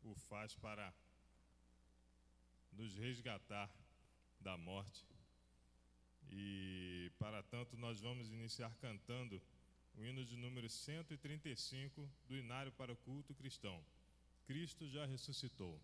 o faz para nos resgatar da morte. E para tanto nós vamos iniciar cantando o hino de número 135 do Inário para o Culto Cristão. Cristo já ressuscitou.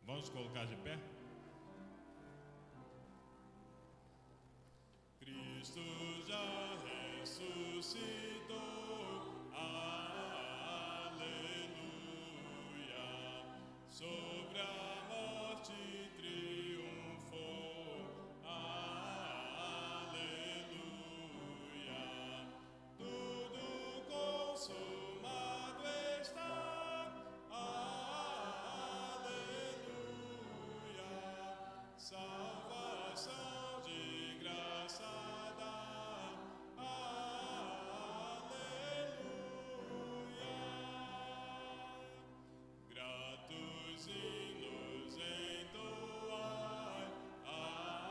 Vamos colocar de pé? Cristo já ressuscitou, aleluia, sobre a morte triunfou, aleluia, tudo consumado está, aleluia, salvação de graça dá, aleluia, gratos hinos entoai, aleluia,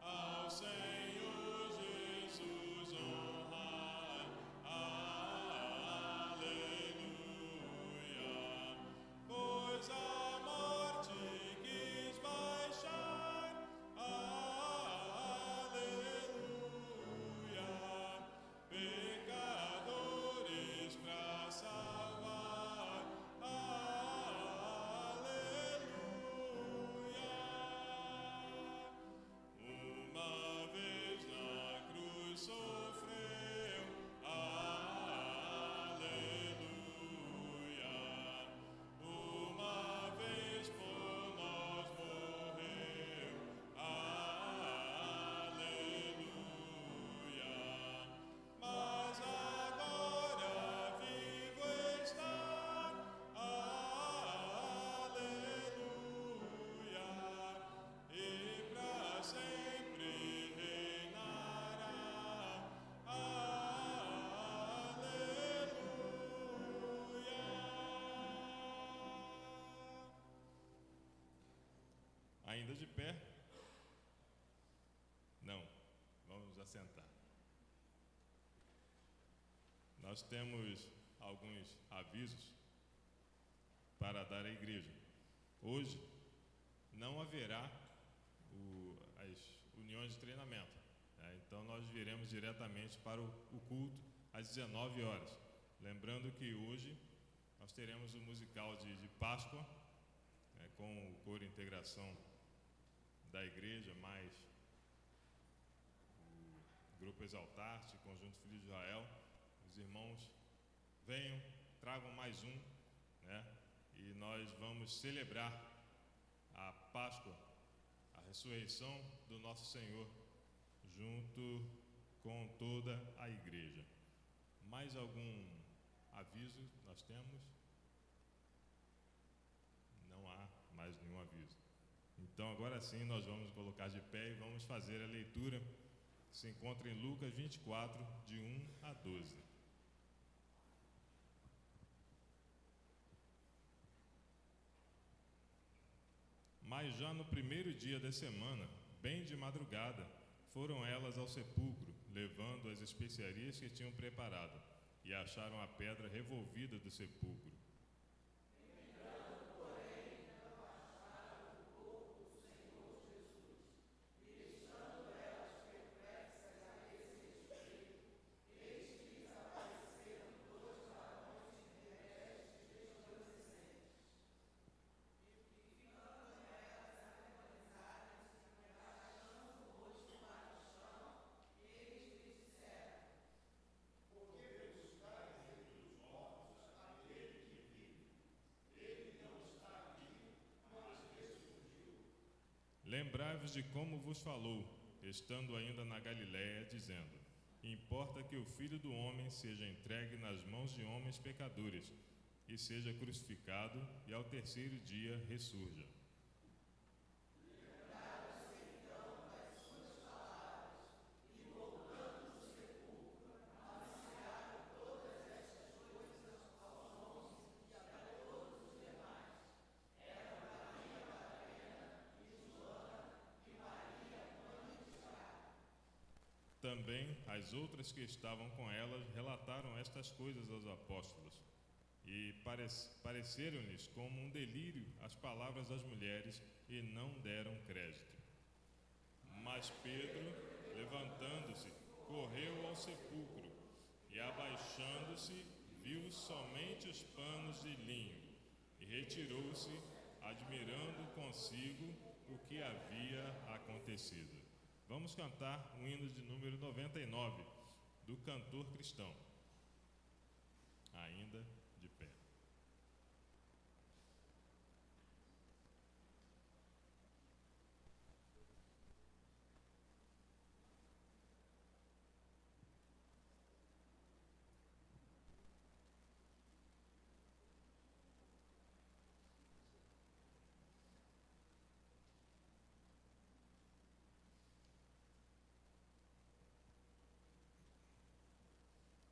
ao Senhor Jesus honrai, aleluia, pois a morte quis baixar, aleluia, pecadores pra salvar, aleluia, uma vez na cruz sofreu, aleluia, uma vez por nós morreu, aleluia, mas agora vivo está, aleluia, e pra sempre reinará, aleluia. Ainda de pé? Não, vamos assentar. Nós temos alguns avisos para dar à igreja. Hoje não haverá as uniões de treinamento, né? Então nós viremos diretamente para o culto às 19 horas. Lembrando que hoje nós teremos o musical de Páscoa, né, com o coro Integração da igreja, mais o grupo Exaltarte, Conjunto Filho de Israel. Os irmãos venham, tragam mais um, né? E nós vamos celebrar a Páscoa, a ressurreição do nosso Senhor, junto com toda a igreja. Mais algum aviso nós temos? Não há mais nenhum aviso. Então agora sim nós vamos colocar de pé e vamos fazer a leitura que se encontra em Lucas 24, de 1 a 12. Mas já no primeiro dia da semana, bem de madrugada, foram elas ao sepulcro, levando as especiarias que tinham preparado, e acharam a pedra revolvida do sepulcro. Lembrai-vos de como vos falou, estando ainda na Galiléia, dizendo: importa que o Filho do Homem seja entregue nas mãos de homens pecadores, e seja crucificado, e ao terceiro dia ressurja. Também as outras que estavam com elas relataram estas coisas aos apóstolos, e pareceram-lhes como um delírio as palavras das mulheres, e não deram crédito. Mas Pedro, levantando-se, correu ao sepulcro, e abaixando-se, viu somente os panos de linho, e retirou-se, admirando consigo o que havia acontecido. Vamos cantar o hino de número 99, do cantor cristão, ainda de pé.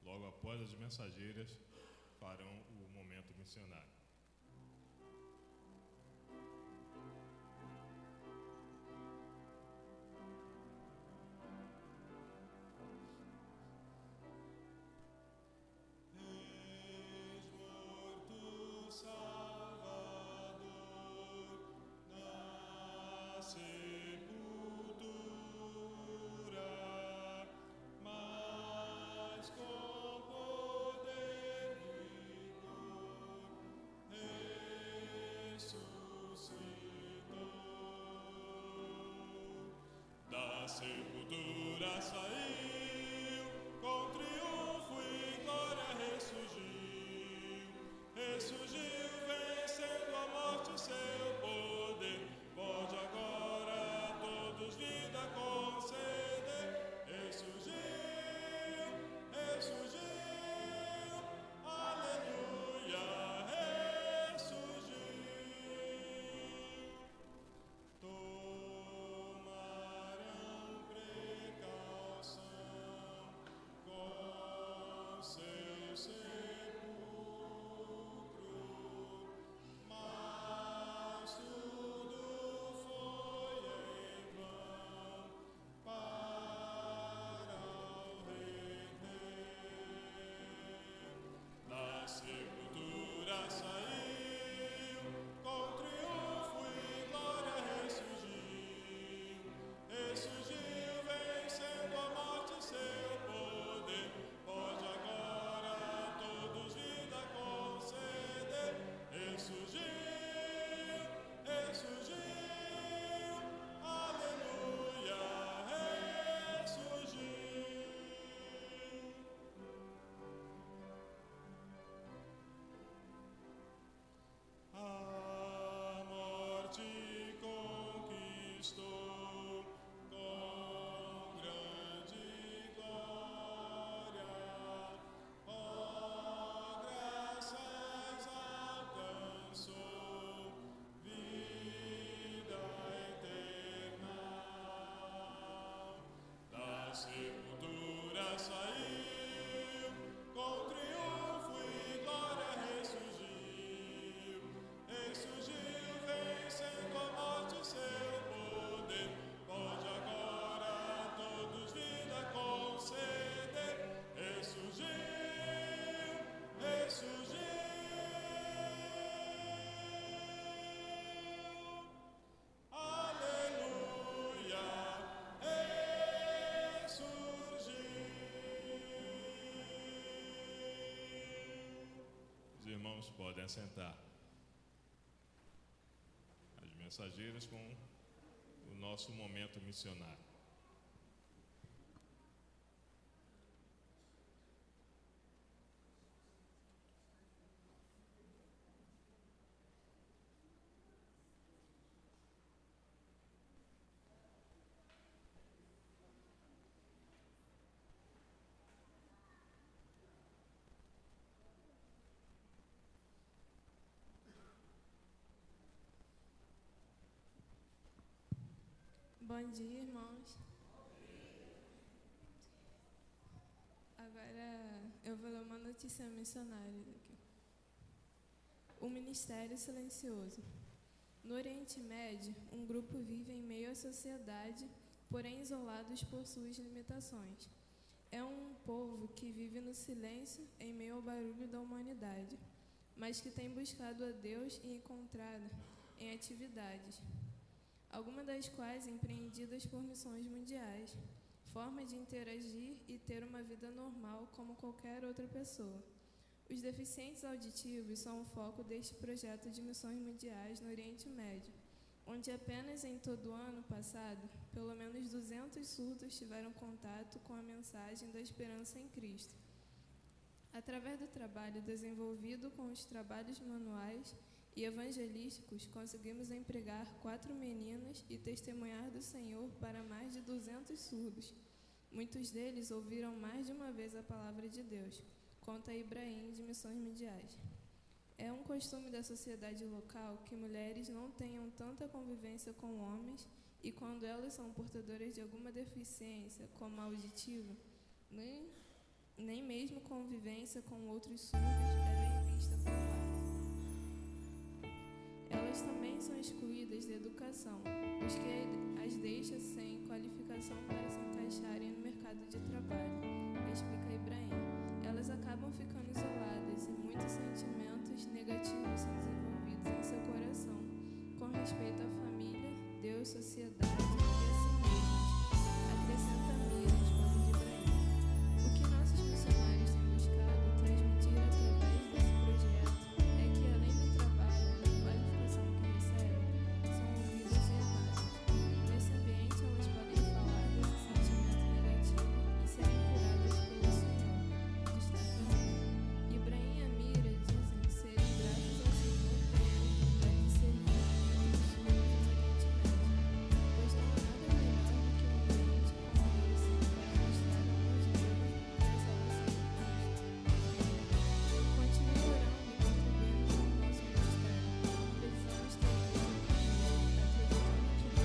Logo após, as mensageiras farão o momento missionário. Da sepultura saiu, com triunfo e glória ressurgiu. Ressurgiu, vencendo a morte, seu poder. Pode agora a todos vida conceder. Ressurgiu, ressurgiu, aleluia, ressurgiu. Sepultura saiu, com triunfo e glória ressurgiu. Ressurgiu, vencendo a morte, seu poder. Pode agora a todos vida conceder. Ressurgiu, ressurgiu, aleluia, ressurgiu. A morte conquistou com grande glória, oh, graças alcançou, vida eterna. Da sepultura saiu, com triunfo e glória ressurgiu. Ressurgiu, vencendo a morte, seu poder. Pode agora a todos vida conceder. Ressurgiu, ressurgiu, aleluia, ressurgiu. Os irmãos podem assentar. As mensageiras com o nosso momento missionário. Bom dia, irmãos. Agora eu vou ler uma notícia missionária aqui. O Ministério Silencioso. No Oriente Médio, um grupo vive em meio à sociedade, porém isolados por suas limitações. É um povo que vive no silêncio em meio ao barulho da humanidade, mas que tem buscado a Deus e encontrado em atividades, algumas das quais empreendidas por missões mundiais, forma de interagir e ter uma vida normal como qualquer outra pessoa. Os deficientes auditivos são o foco deste projeto de missões mundiais no Oriente Médio, onde apenas em todo o ano passado, pelo menos 200 surdos tiveram contato com a mensagem da esperança em Cristo. Através do trabalho desenvolvido com os trabalhos manuais e evangelísticos, conseguimos empregar 4 meninas e testemunhar do Senhor para mais de 200 surdos. Muitos deles ouviram mais de uma vez a palavra de Deus, conta Ibrahim, de Missões Mundiais. É um costume da sociedade local que mulheres não tenham tanta convivência com homens e quando elas são portadoras de alguma deficiência, como a auditiva, nem mesmo convivência com outros surdos é bem vista por lá. Elas também são excluídas da educação, o que as deixa sem qualificação para se encaixarem no mercado de trabalho, explica Ibrahim. Elas acabam ficando isoladas e muitos sentimentos negativos são desenvolvidos em seu coração, com respeito à família, Deus, sociedade e a si mesmas. Acrescenta Mira, esposa de Ibrahim. O que nossos missionários têm buscado transmitir através desse projeto é que, além do trabalho e da qualificação que recebem, são ouvidas e amadas. Nesse ambiente, elas podem falar desse sentimento negativo e serem curadas pelo Senhor. Ibrahim e Amira dizem serem gratos ao Senhor pela oportunidade de servir a outros surdos no Oriente Médio, pois não há nada melhor do que um ambiente como esse para mostrar o amor de Deus e a salvação de Cristo. Continue orando e contribuindo com o nosso ministério. Precisamos ter Deus no caminho, acreditando que Deus está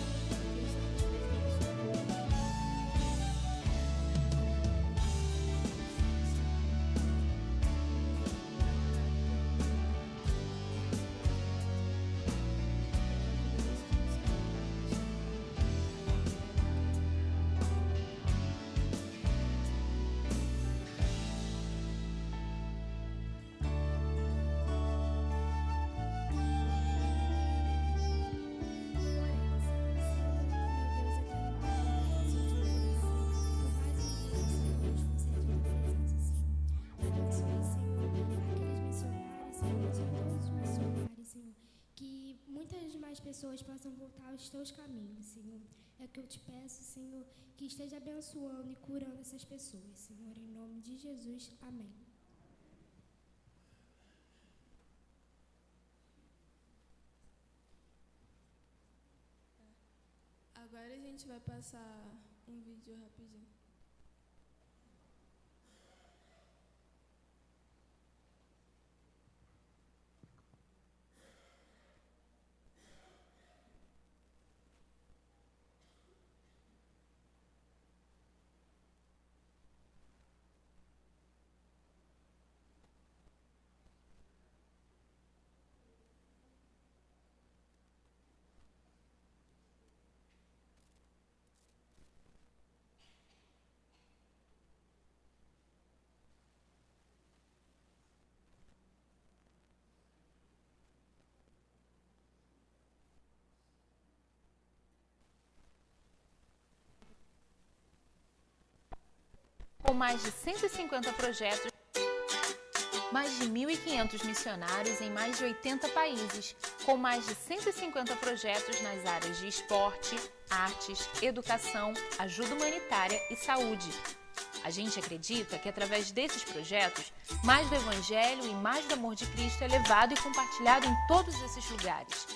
levando os surdos e estamos fazendo sua vontade. Pessoas possam voltar aos teus caminhos, Senhor. É o que eu te peço, Senhor, que esteja abençoando e curando essas pessoas, Senhor, em nome de Jesus. Amém. Agora a gente vai passar um vídeo rapidinho. Com mais de 150 projetos, mais de 1.500 missionários em mais de 80 países, com mais de 150 projetos nas áreas de esporte, artes, educação, ajuda humanitária e saúde. A gente acredita que através desses projetos, mais do Evangelho e mais do amor de Cristo é levado e compartilhado em todos esses lugares.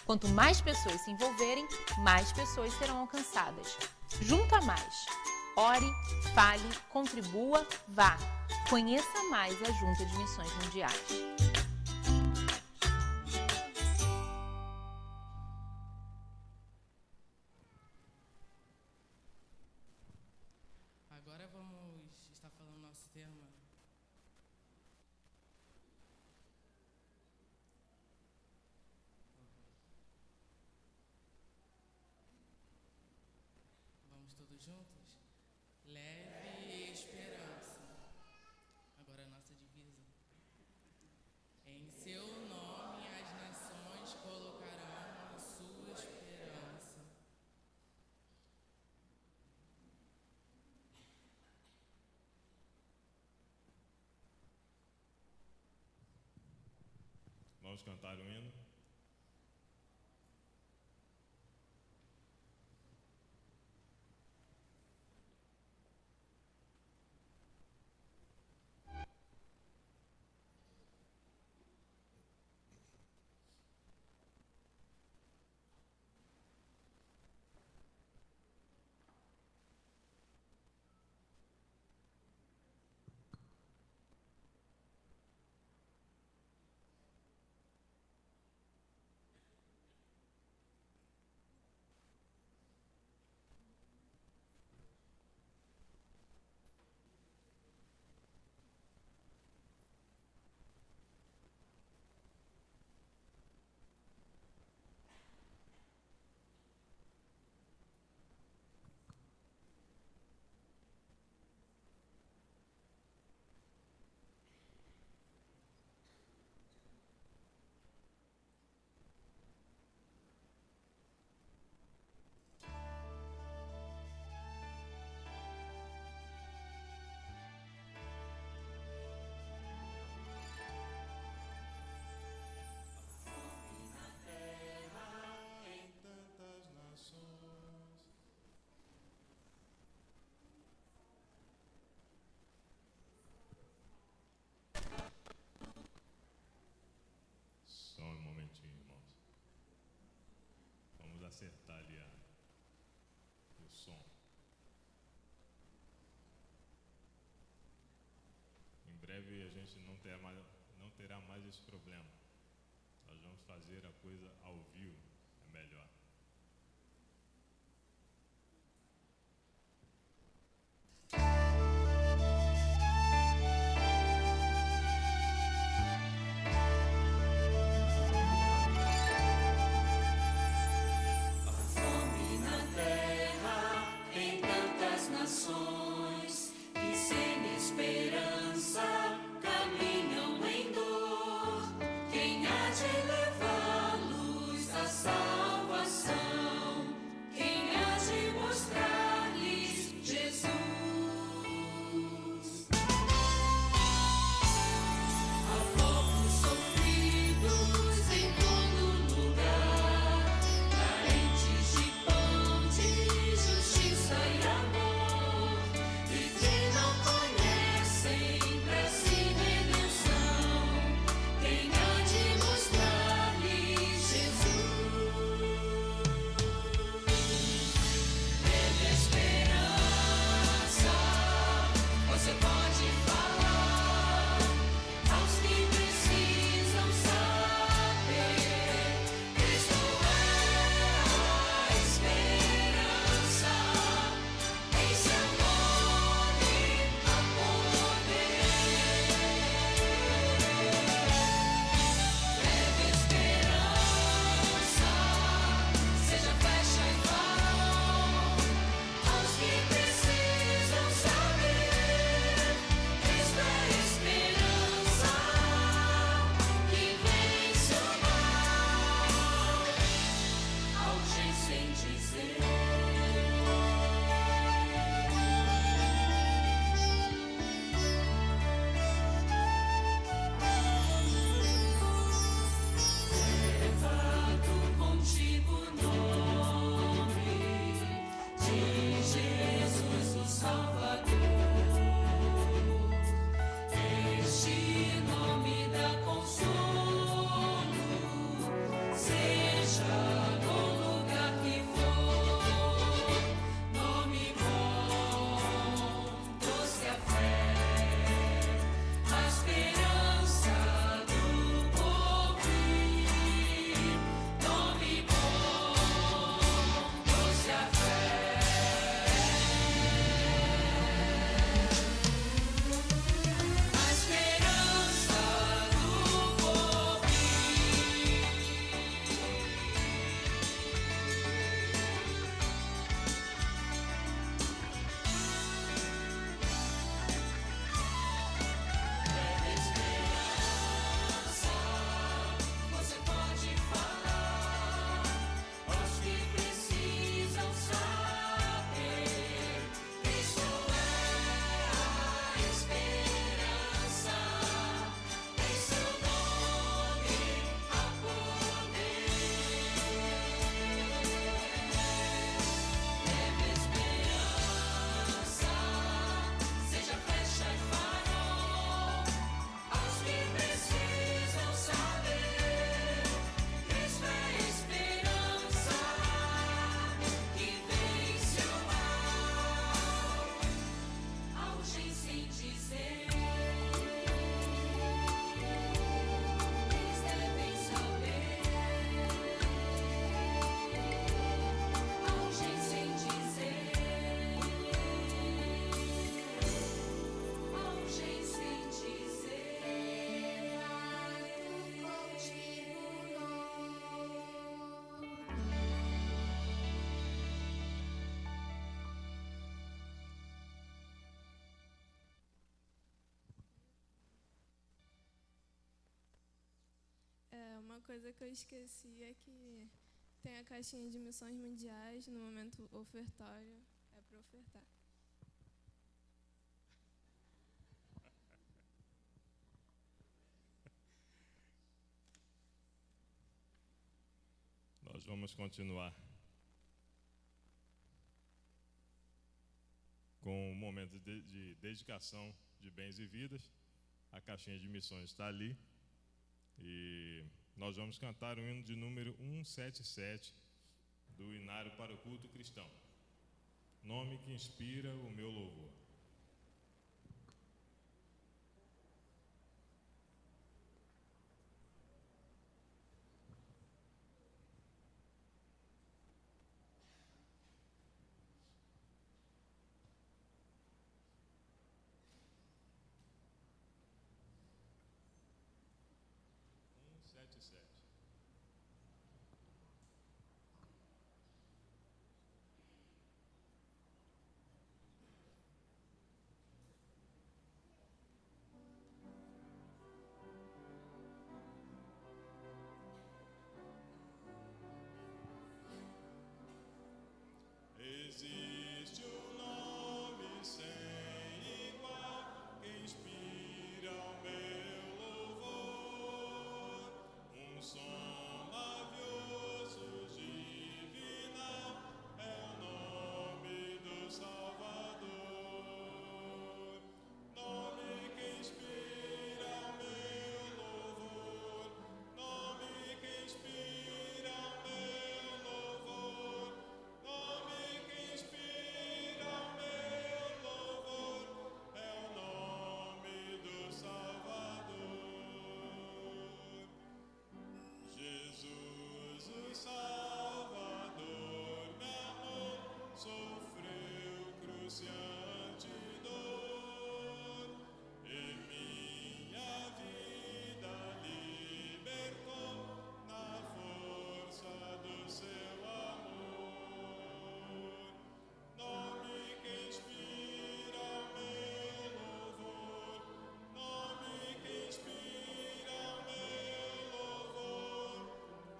Quanto mais pessoas se envolverem, mais pessoas serão alcançadas. Junta mais! Ore, fale, contribua, vá. Conheça mais a Junta de Missões Mundiais. Todos juntos? Leve esperança. Agora a nossa divisa. Em seu nome as nações colocarão a sua esperança. Vamos cantar o hino. Só um momentinho, irmãos. Vamos acertar ali o som. Em breve a gente não terá mais esse problema. Nós vamos fazer a coisa ao vivo, é melhor. Quem há de levá-los à salvação? Uma coisa que eu esqueci é que tem a caixinha de missões mundiais no momento ofertório. É para ofertar. Nós vamos continuar com um momento de dedicação de bens e vidas. A caixinha de missões está ali. E nós vamos cantar o hino de número 177 do Inário para o Culto Cristão. Nome que inspira o meu louvor. Existe um nome sem igual que inspira o meu louvor, um som mavioso, divinal, é o nome do Salvador. Nome que inspira o meu louvor, nome que inspira o meu louvor, nome que inspira o meu louvor, é o nome do Salvador. Jesus, o Salvador, me amou, sofreu cruciante dor, e minha vida libertou na força do seu amor. Nome que inspira o meu louvor, nome que inspira o meu louvor,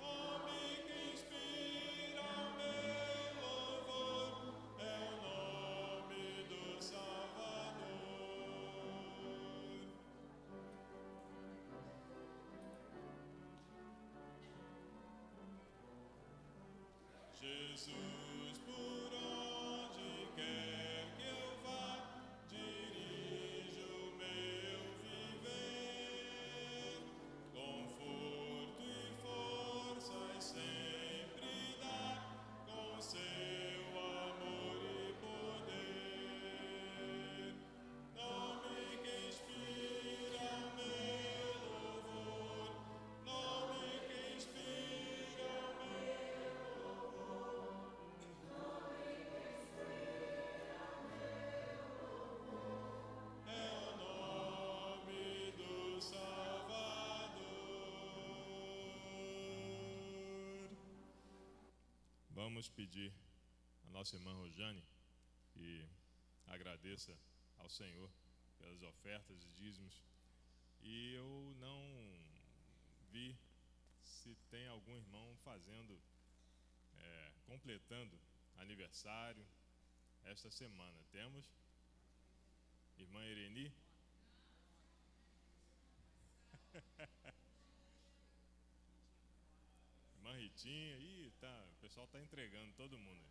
nome que inspira o meu louvor, é o nome do Salvador. Jesus, por onde quer que eu vá, dirijo o meu viver, conforto e forças sempre dá, com seu amor e poder. Nome que inspira o meu louvor, nome que inspira o meu louvor, é o nome do Salvador. Vamos pedir a nossa irmã Rojane que agradeça ao Senhor pelas ofertas e dízimos. E eu não vi se tem algum irmão fazendo, completando aniversário esta semana. Temos? Irmã Ireni? Irmã Ritinha? Ih, tá, o pessoal está entregando todo mundo.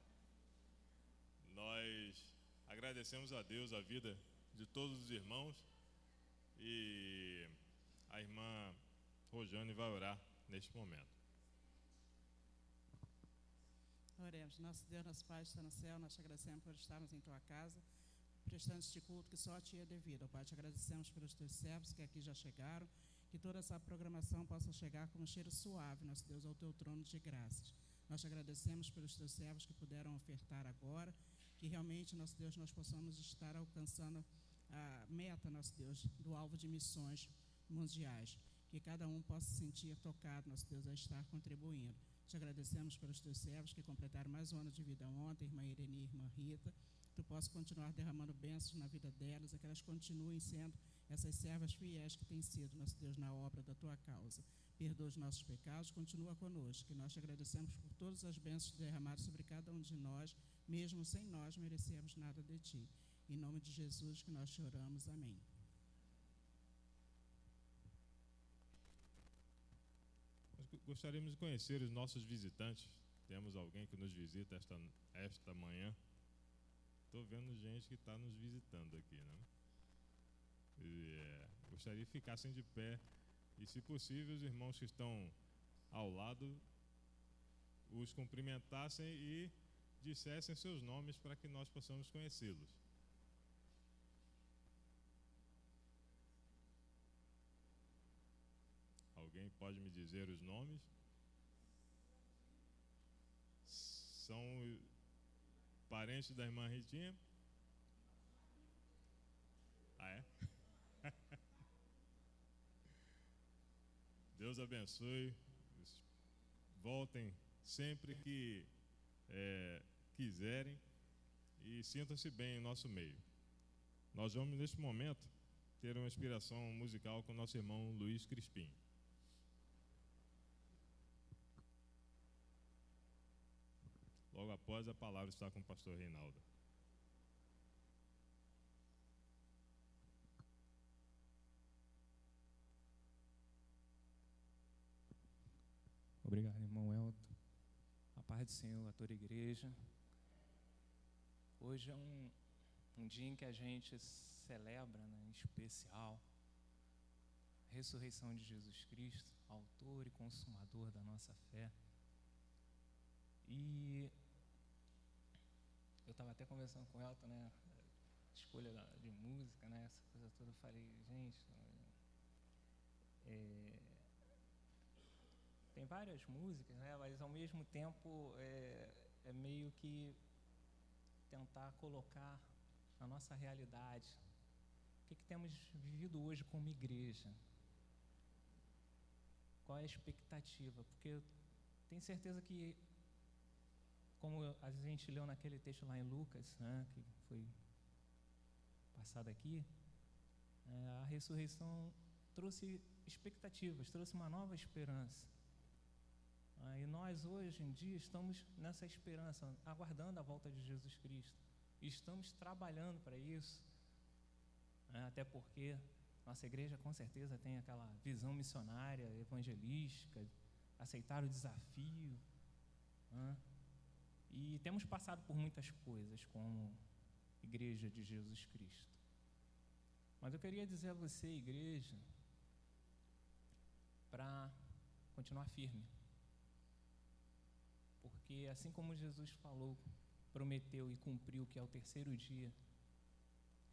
Nós agradecemos a Deus a vida de todos os irmãos e a irmã Rojane vai orar neste momento. Oremos. Nosso Deus, nosso Pai, está no céu, nós te agradecemos por estarmos em tua casa, prestando este culto que só a ti é devido. Pai, te agradecemos pelos teus servos que aqui já chegaram, que toda essa programação possa chegar com um cheiro suave, nosso Deus, ao teu trono de graças. Nós te agradecemos pelos teus servos que puderam ofertar agora, que realmente, nosso Deus, nós possamos estar alcançando a meta, nosso Deus, do alvo de missões mundiais, que cada um possa se sentir tocado, nosso Deus, a estar contribuindo. Te agradecemos pelos teus servos que completaram mais um ano de vida ontem, irmã Irene e irmã Rita. Tu possa continuar derramando bênçãos na vida delas, que elas continuem sendo essas servas fiéis que têm sido, nosso Deus, na obra da tua causa. Perdoa os nossos pecados, continua conosco, que nós te agradecemos por todas as bênçãos derramadas sobre cada um de nós, mesmo sem nós merecermos nada de ti. Em nome de Jesus que nós te oramos. Amém. Nós gostaríamos de conhecer os nossos visitantes. Temos alguém que nos visita esta manhã. Estou vendo gente que está nos visitando aqui, né? Gostaria que ficassem de pé e, se possível, os irmãos que estão ao lado os cumprimentassem e dissessem seus nomes para que nós possamos conhecê-los. Alguém pode me dizer os nomes? São parentes da irmã Ritinha? Ah, é? Deus abençoe. Voltem sempre que quiserem e sintam-se bem em nosso meio. Nós vamos, neste momento, ter uma inspiração musical com nosso irmão Luiz Crispim. Logo após, a palavra está com o pastor Reinaldo. Obrigado, irmão Elton. A paz do Senhor, a toda a igreja. Hoje é um dia em que a gente celebra, né, em especial, a ressurreição de Jesus Cristo, autor e consumador da nossa fé. E eu estava até conversando com o Elton, né, escolha de música, né, essa coisa toda. Eu falei, gente, tem várias músicas, né, mas ao mesmo tempo é meio que tentar colocar na nossa realidade o que temos vivido hoje como igreja. Qual é a expectativa? Porque eu tenho certeza que, como a gente leu naquele texto lá em Lucas, né, que foi passado aqui, a ressurreição trouxe expectativas, trouxe uma nova esperança. E nós hoje em dia estamos nessa esperança, aguardando a volta de Jesus Cristo. E estamos trabalhando para isso, até porque nossa igreja com certeza tem aquela visão missionária, evangelística, aceitar o desafio. E temos passado por muitas coisas como igreja de Jesus Cristo. Mas eu queria dizer a você, igreja, para continuar firme. Porque assim como Jesus falou, prometeu e cumpriu que ao terceiro dia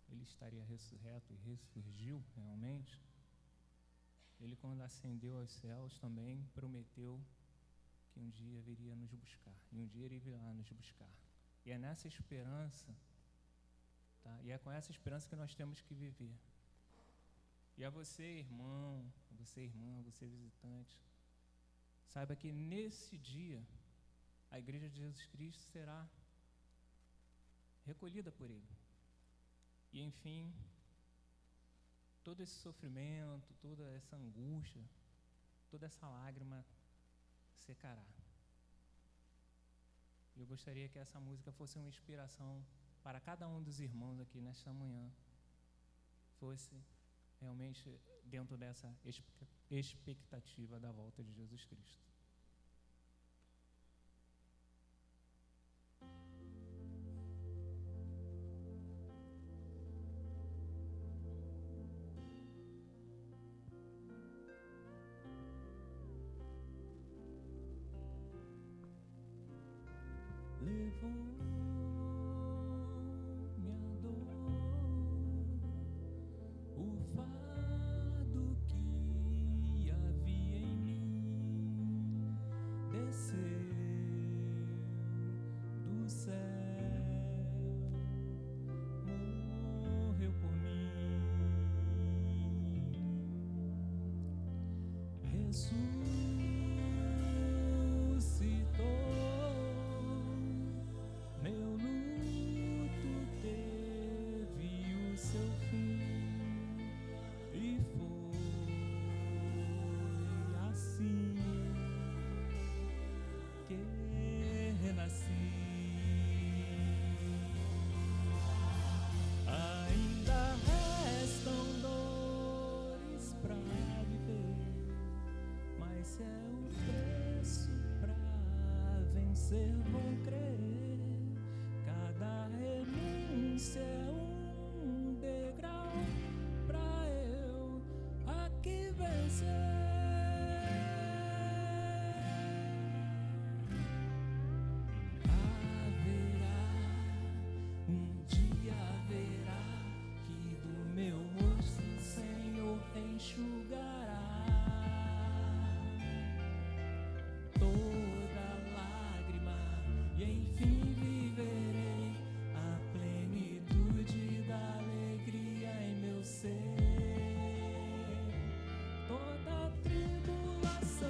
ele estaria ressurreto e ressurgiu realmente, ele, quando ascendeu aos céus, também prometeu que um dia viria nos buscar, e um dia ele virá nos buscar. E é nessa esperança, tá? E é com essa esperança que nós temos que viver. E a você, irmão, a você, irmã, a você, visitante, saiba que nesse dia a igreja de Jesus Cristo será recolhida por ele. E, enfim, todo esse sofrimento, toda essa angústia, toda essa lágrima secará. Eu gostaria que essa música fosse uma inspiração para cada um dos irmãos aqui nesta manhã, fosse realmente dentro dessa expectativa da volta de Jesus Cristo. Levou minha dor, o fardo que havia em mim, desceu do céu, morreu por mim, ressuscitou. Meu luto teve o seu fim, vencer vão crer. Cada renúncia é um degrau pra eu aqui vencer. Um dia haverá que do meu rosto o Senhor enxugará toda lágrima e enfim viverei a plenitude da alegria em meu ser. Toda tribulação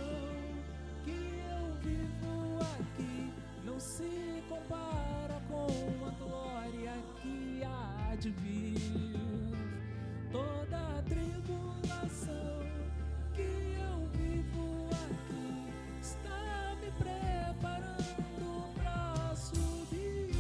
que eu vivo aqui não se compara com a glória que há de vir. Toda tribulação que eu vivo aqui está me preparando para subir.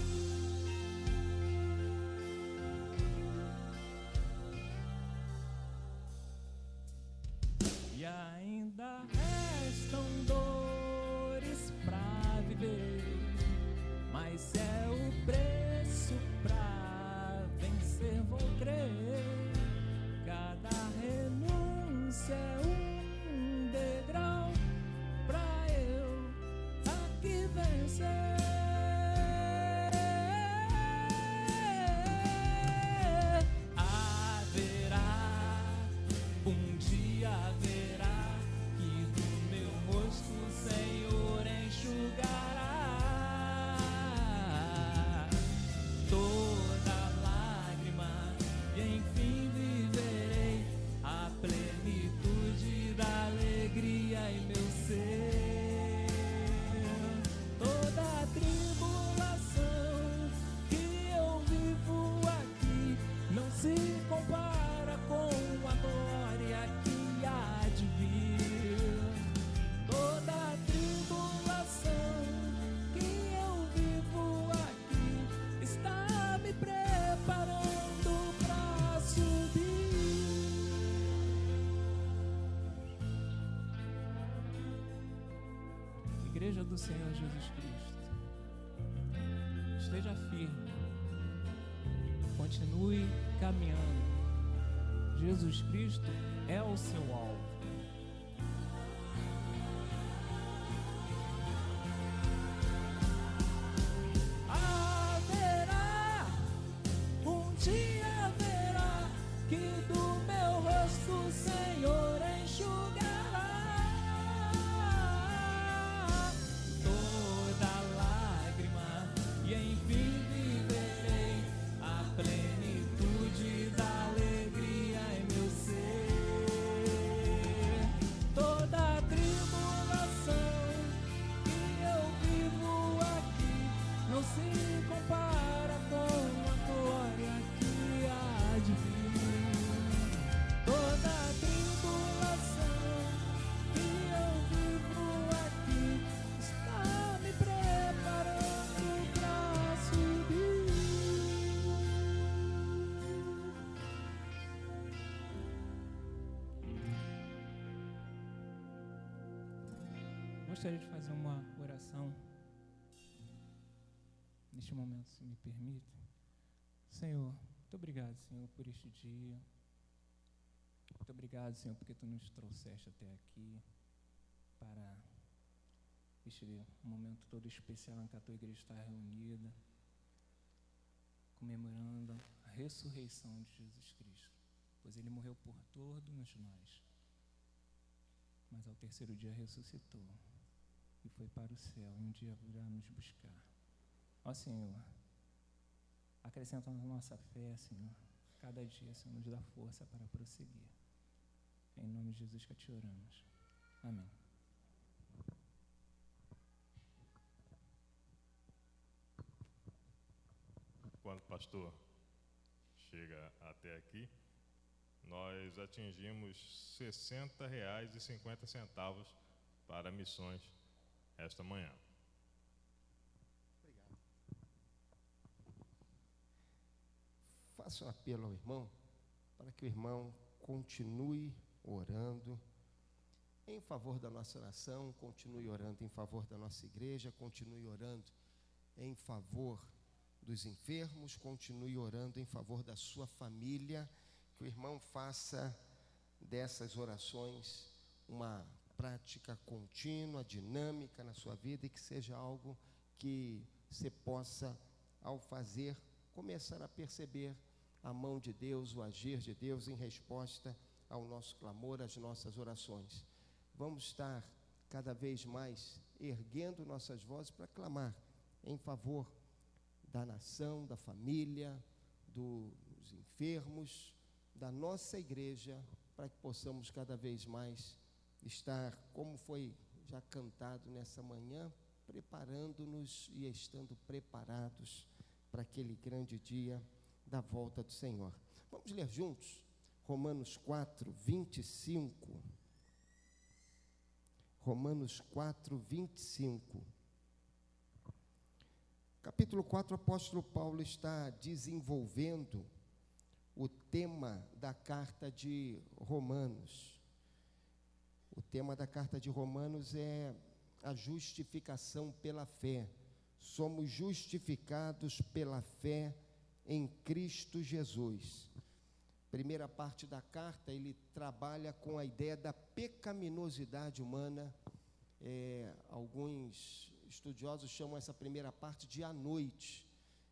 E ainda restam dores pra viver, mas é o preço pra vencer, vou crer. Cada renúncia é um degrau pra eu aqui vencer. Haverá, um dia haverá que do meu rosto o Senhor enxugará toda lágrima e enfim viverei a plenitude da alegria em meu ser. Toda tribulação que eu vivo aqui não se compara com a glória que há de vir. Toda tribulação que eu vivo aqui está me preparando para subir. Igreja do Senhor Jesus Cristo, esteja firme, continue caminhando. Jesus Cristo é o seu alvo. Haverá, um dia haverá que do meu rosto o Senhor enxugará toda lágrima e enfim viverei a plenitude da alegria em meu ser. Toda tribulação que eu vivo aqui não se compara com a glória que há de vir. Toda tribulação que eu vivo aqui está me preparando para subir. Gostaria de fazer uma oração neste momento, se me permite. Senhor, muito obrigado, Senhor, por este dia. Muito obrigado, Senhor, porque Tu nos trouxeste até aqui para este momento todo especial em que a Tua igreja está reunida, comemorando a ressurreição de Jesus Cristo, pois Ele morreu por todos nós, mas ao terceiro dia ressuscitou e foi para o céu, e um dia virá nos buscar. Ó Senhor, acrescenta na nossa fé, Senhor, cada dia, Senhor, nos dá força para prosseguir. Em nome de Jesus que te oramos. Amém. Quando o pastor chega até aqui, nós atingimos R$ 60,50 para missões esta manhã. Obrigado. Faço um apelo ao irmão para que o irmão continue orando em favor da nossa nação, continue orando em favor da nossa igreja, continue orando em favor dos enfermos, continue orando em favor da sua família, que o irmão faça dessas orações uma prática contínua, dinâmica na sua vida, e que seja algo que você possa, ao fazer, começar a perceber a mão de Deus, o agir de Deus em resposta ao nosso clamor, às nossas orações. Vamos estar cada vez mais erguendo nossas vozes para clamar em favor da nação, da família, dos enfermos, da nossa igreja, para que possamos cada vez mais estar, como foi já cantado nessa manhã, preparando-nos e estando preparados para aquele grande dia da volta do Senhor. Vamos ler juntos Romanos 4, 25. Romanos 4, 25. Capítulo 4, o apóstolo Paulo está desenvolvendo o tema da carta de Romanos. O tema da carta de Romanos é a justificação pela fé. Somos justificados pela fé em Cristo Jesus. Primeira parte da carta, ele trabalha com a ideia da pecaminosidade humana. Alguns estudiosos chamam essa primeira parte de a noite.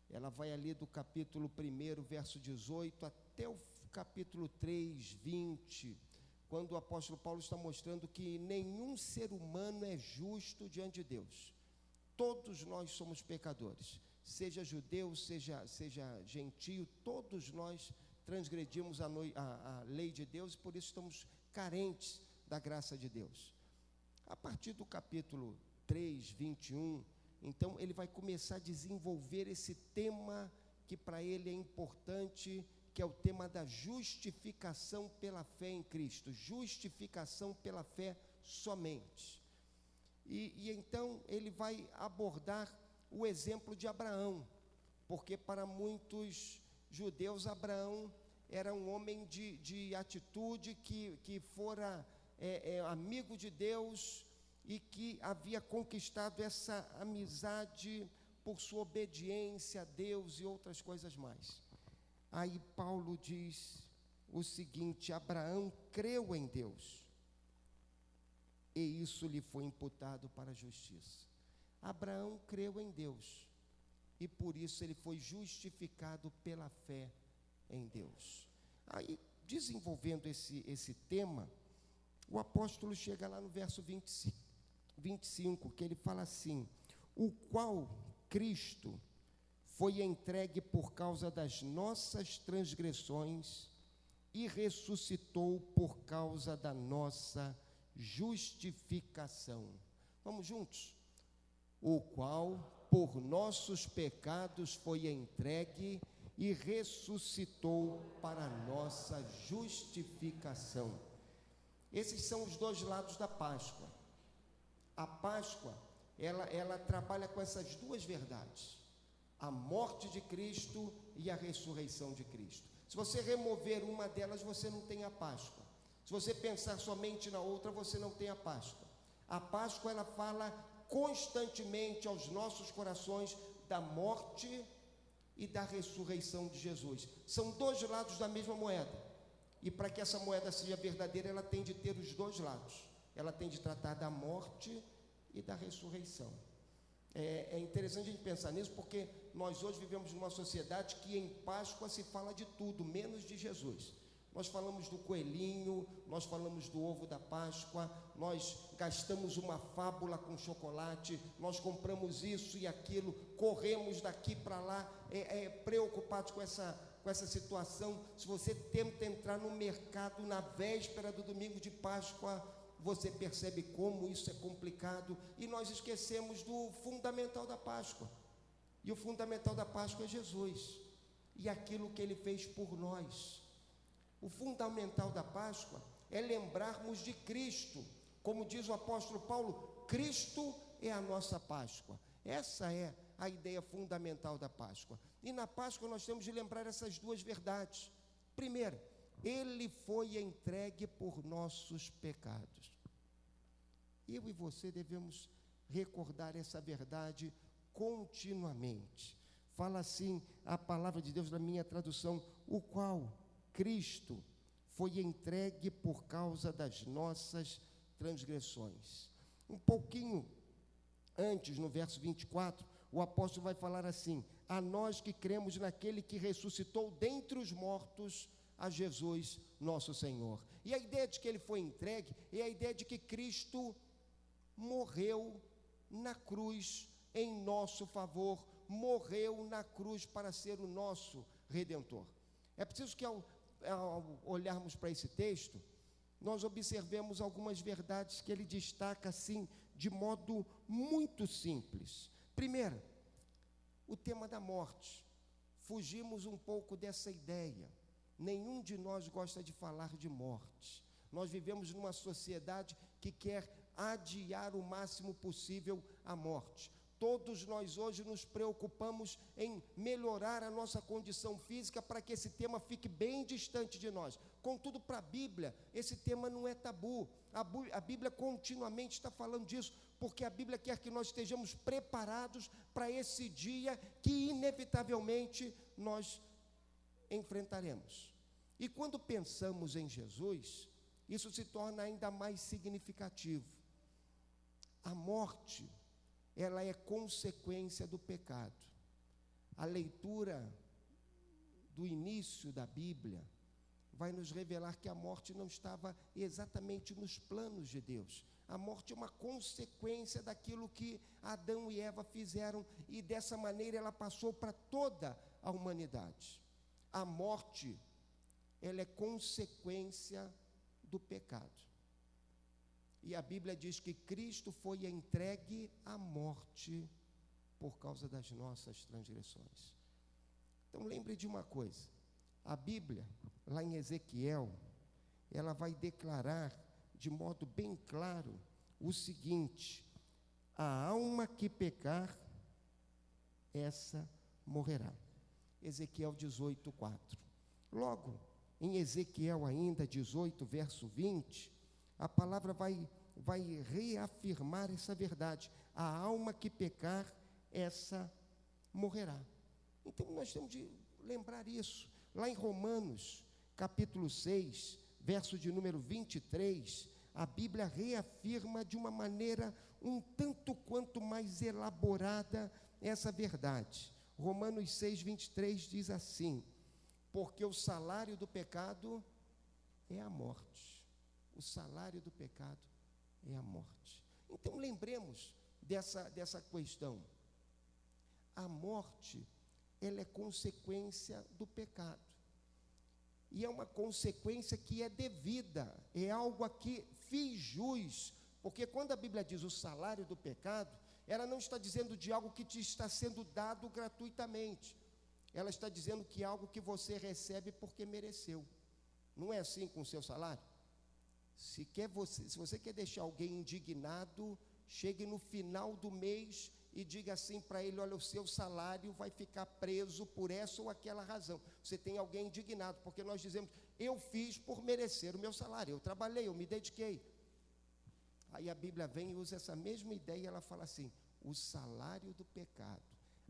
Ela vai ali do capítulo 1, verso 18, até o capítulo 3, 20, quando o apóstolo Paulo está mostrando que nenhum ser humano é justo diante de Deus. Todos nós somos pecadores, seja judeu, seja gentio, todos nós transgredimos a lei de Deus, e por isso estamos carentes da graça de Deus. A partir do capítulo 3, 21, então ele vai começar a desenvolver esse tema que para ele é importante, que é o tema da justificação pela fé em Cristo, justificação pela fé somente. E então ele vai abordar o exemplo de Abraão, porque para muitos judeus Abraão era um homem de atitude, que fora amigo de Deus e que havia conquistado essa amizade por sua obediência a Deus e outras coisas mais. Aí Paulo diz o seguinte: Abraão creu em Deus, e isso lhe foi imputado para a justiça. Abraão creu em Deus, e por isso ele foi justificado pela fé em Deus. Aí, desenvolvendo esse tema, o apóstolo chega lá no verso 25, que ele fala assim: o qual Cristo foi entregue por causa das nossas transgressões e ressuscitou por causa da nossa justificação. Vamos juntos? O qual por nossos pecados foi entregue e ressuscitou para a nossa justificação. Esses são os dois lados da Páscoa. A Páscoa, ela trabalha com essas duas verdades: a morte de Cristo e a ressurreição de Cristo. Se você remover uma delas, você não tem a Páscoa. Se você pensar somente na outra, você não tem a Páscoa. A Páscoa, ela fala constantemente aos nossos corações da morte e da ressurreição de Jesus. São dois lados da mesma moeda. E para que essa moeda seja verdadeira, ela tem de ter os dois lados. Ela tem de tratar da morte e da ressurreição. É interessante a gente pensar nisso, porque nós hoje vivemos numa sociedade que em Páscoa se fala de tudo, menos de Jesus. Nós falamos do coelhinho, nós falamos do ovo da Páscoa, nós gastamos uma fábula com chocolate, nós compramos isso e aquilo, corremos daqui para lá, preocupados com essa situação. Se você tenta entrar no mercado na véspera do domingo de Páscoa, você percebe como isso é complicado, e nós esquecemos do fundamental da Páscoa. E o fundamental da Páscoa é Jesus e aquilo que Ele fez por nós. O fundamental da Páscoa é lembrarmos de Cristo. Como diz o apóstolo Paulo, Cristo é a nossa Páscoa. Essa é a ideia fundamental da Páscoa. E na Páscoa nós temos de lembrar essas duas verdades. Primeiro, Ele foi entregue por nossos pecados. Eu e você devemos recordar essa verdade continuamente. Fala assim a palavra de Deus na minha tradução: o qual Cristo foi entregue por causa das nossas transgressões. Um pouquinho antes, no verso 24, o apóstolo vai falar assim: a nós que cremos naquele que ressuscitou dentre os mortos, a Jesus nosso Senhor. E a ideia de que ele foi entregue é a ideia de que Cristo morreu na cruz em nosso favor, morreu na cruz para ser o nosso Redentor. É preciso que ao olharmos para esse texto, nós observemos algumas verdades que ele destaca assim, de modo muito simples. Primeiro, o tema da morte. Fugimos um pouco dessa ideia. Nenhum de nós gosta de falar de morte. Nós vivemos numa sociedade que quer adiar o máximo possível a morte. Todos nós hoje nos preocupamos em melhorar a nossa condição física para que esse tema fique bem distante de nós. Contudo, para a Bíblia, esse tema não é tabu. A Bíblia continuamente está falando disso, porque a Bíblia quer que nós estejamos preparados para esse dia que inevitavelmente nós enfrentaremos. E quando pensamos em Jesus, isso se torna ainda mais significativo. A morte, ela é consequência do pecado. A leitura do início da Bíblia vai nos revelar que a morte não estava exatamente nos planos de Deus. A morte é uma consequência daquilo que Adão e Eva fizeram, e dessa maneira ela passou para toda a humanidade. A morte, ela é consequência do pecado. E a Bíblia diz que Cristo foi entregue à morte por causa das nossas transgressões. Então lembre de uma coisa: a Bíblia, lá em Ezequiel, ela vai declarar de modo bem claro o seguinte: a alma que pecar, essa morrerá. Ezequiel 18:4. Logo, em Ezequiel ainda 18, verso 20, a palavra vai reafirmar essa verdade: a alma que pecar, essa morrerá. Então nós temos de lembrar isso. Lá em Romanos, capítulo 6, verso de número 23, a Bíblia reafirma de uma maneira um tanto quanto mais elaborada essa verdade. Romanos 6, 23 diz assim: porque o salário do pecado é a morte. O salário do pecado é a morte. Então lembremos dessa questão. A morte, ela é consequência do pecado. E é uma consequência que é devida, é algo a que fiz jus, porque quando a Bíblia diz o salário do pecado, ela não está dizendo de algo que te está sendo dado gratuitamente. Ela está dizendo que é algo que você recebe porque mereceu. Não é assim com o seu salário? Se você quer deixar alguém indignado, chegue no final do mês e diga assim para ele: olha, o seu salário vai ficar preso por essa ou aquela razão. Você tem alguém indignado, porque nós dizemos: eu fiz por merecer o meu salário, eu trabalhei, eu me dediquei. Aí a Bíblia vem e usa essa mesma ideia, e ela fala assim: o salário do pecado,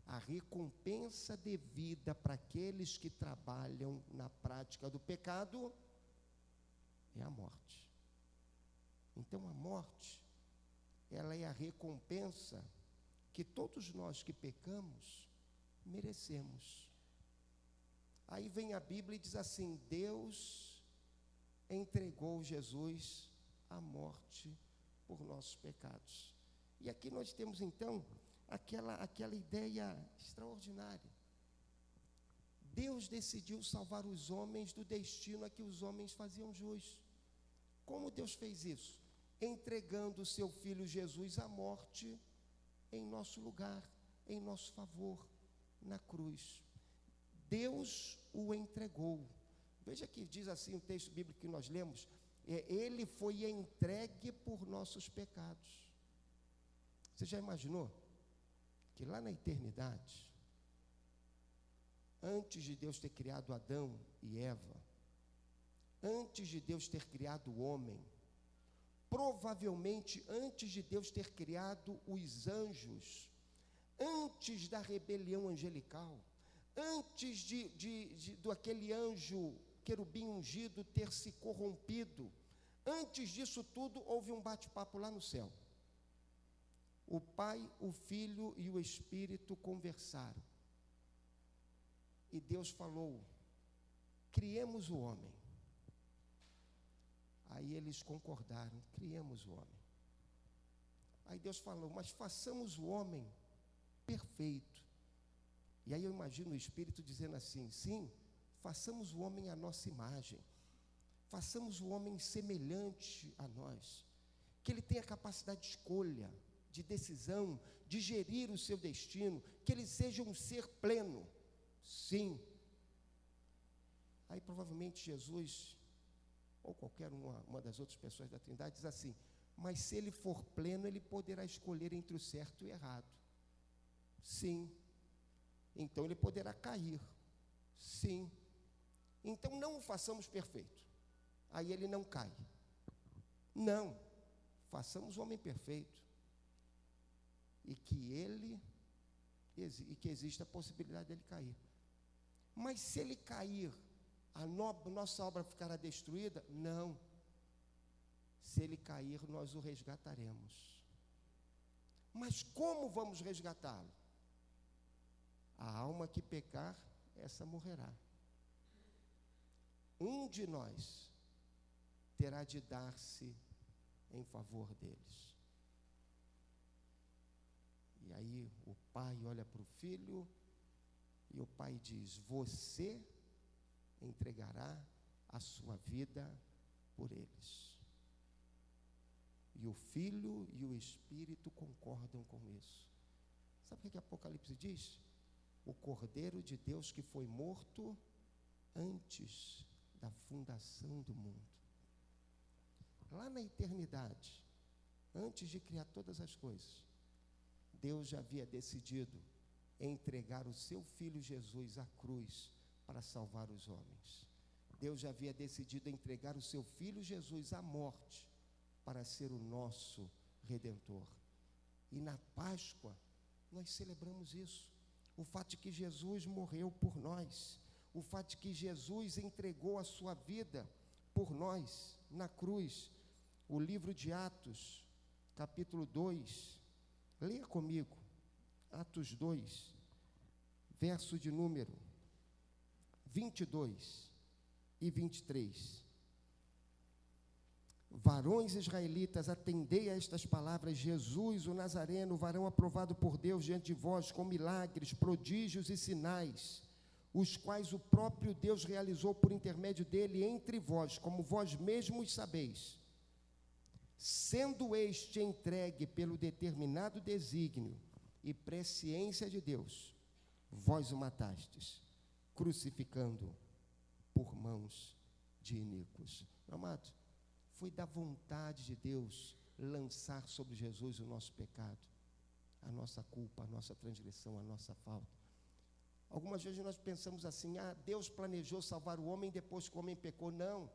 a recompensa devida para aqueles que trabalham na prática do pecado, é a morte. Então a morte, ela é a recompensa que todos nós que pecamos merecemos. Aí vem a Bíblia e diz assim: Deus entregou Jesus à morte por nossos pecados. E aqui nós temos então aquela ideia extraordinária. Deus decidiu salvar os homens do destino a que os homens faziam jus. Como Deus fez isso? Entregando o seu Filho Jesus à morte em nosso lugar, em nosso favor, na cruz. Deus o entregou. Veja que diz assim o texto bíblico que nós lemos: ele foi entregue por nossos pecados. Você já imaginou que lá na eternidade, antes de Deus ter criado Adão e Eva, antes de Deus ter criado o homem, provavelmente antes de Deus ter criado os anjos, antes da rebelião angelical, antes do aquele anjo querubim ungido ter se corrompido, antes disso tudo, houve um bate-papo lá no céu. O Pai, o Filho e o Espírito conversaram. E Deus falou: criemos o homem. Aí eles concordaram: criemos o homem. Aí Deus falou: mas façamos o homem perfeito. E aí eu imagino o Espírito dizendo assim: sim, façamos o homem à nossa imagem. Façamos o homem semelhante a nós. Que ele tenha capacidade de escolha, de decisão, de gerir o seu destino, que ele seja um ser pleno. Sim. Aí provavelmente Jesus, ou qualquer uma das outras pessoas da Trindade, diz assim: mas se ele for pleno, ele poderá escolher entre o certo e o errado. Sim. Então ele poderá cair. Sim. Então não o façamos perfeito. Aí ele não cai. Não. Façamos o homem perfeito. E que exista a possibilidade dele cair. Mas se ele cair, a nossa obra ficará destruída? Não. Se ele cair, nós o resgataremos. Mas como vamos resgatá-lo? A alma que pecar, essa morrerá. Um de nós terá de dar-se em favor deles. E aí o pai olha para o filho e o pai diz: você entregará a sua vida por eles. E o Filho e o Espírito concordam com isso. Sabe o que Apocalipse diz? O Cordeiro de Deus que foi morto antes da fundação do mundo. Lá na eternidade, antes de criar todas as coisas, Deus já havia decidido entregar o seu Filho Jesus à cruz para salvar os homens. Deus já havia decidido entregar o seu Filho Jesus à morte para ser o nosso Redentor. E na Páscoa, nós celebramos isso. O fato de que Jesus morreu por nós. O fato de que Jesus entregou a sua vida por nós na cruz. O livro de Atos, capítulo 2. Leia comigo. Atos 2, verso de número 22 e 23. Varões israelitas, atendei a estas palavras: Jesus, o Nazareno, varão aprovado por Deus diante de vós, com milagres, prodígios e sinais, os quais o próprio Deus realizou por intermédio dele entre vós, como vós mesmos sabeis. Sendo este entregue pelo determinado desígnio e presciência de Deus, vós o matastes, crucificando-o por mãos de iníquos. Amado, foi da vontade de Deus lançar sobre Jesus o nosso pecado, a nossa culpa, a nossa transgressão, a nossa falta. Algumas vezes nós pensamos assim: Deus planejou salvar o homem depois que o homem pecou. Não,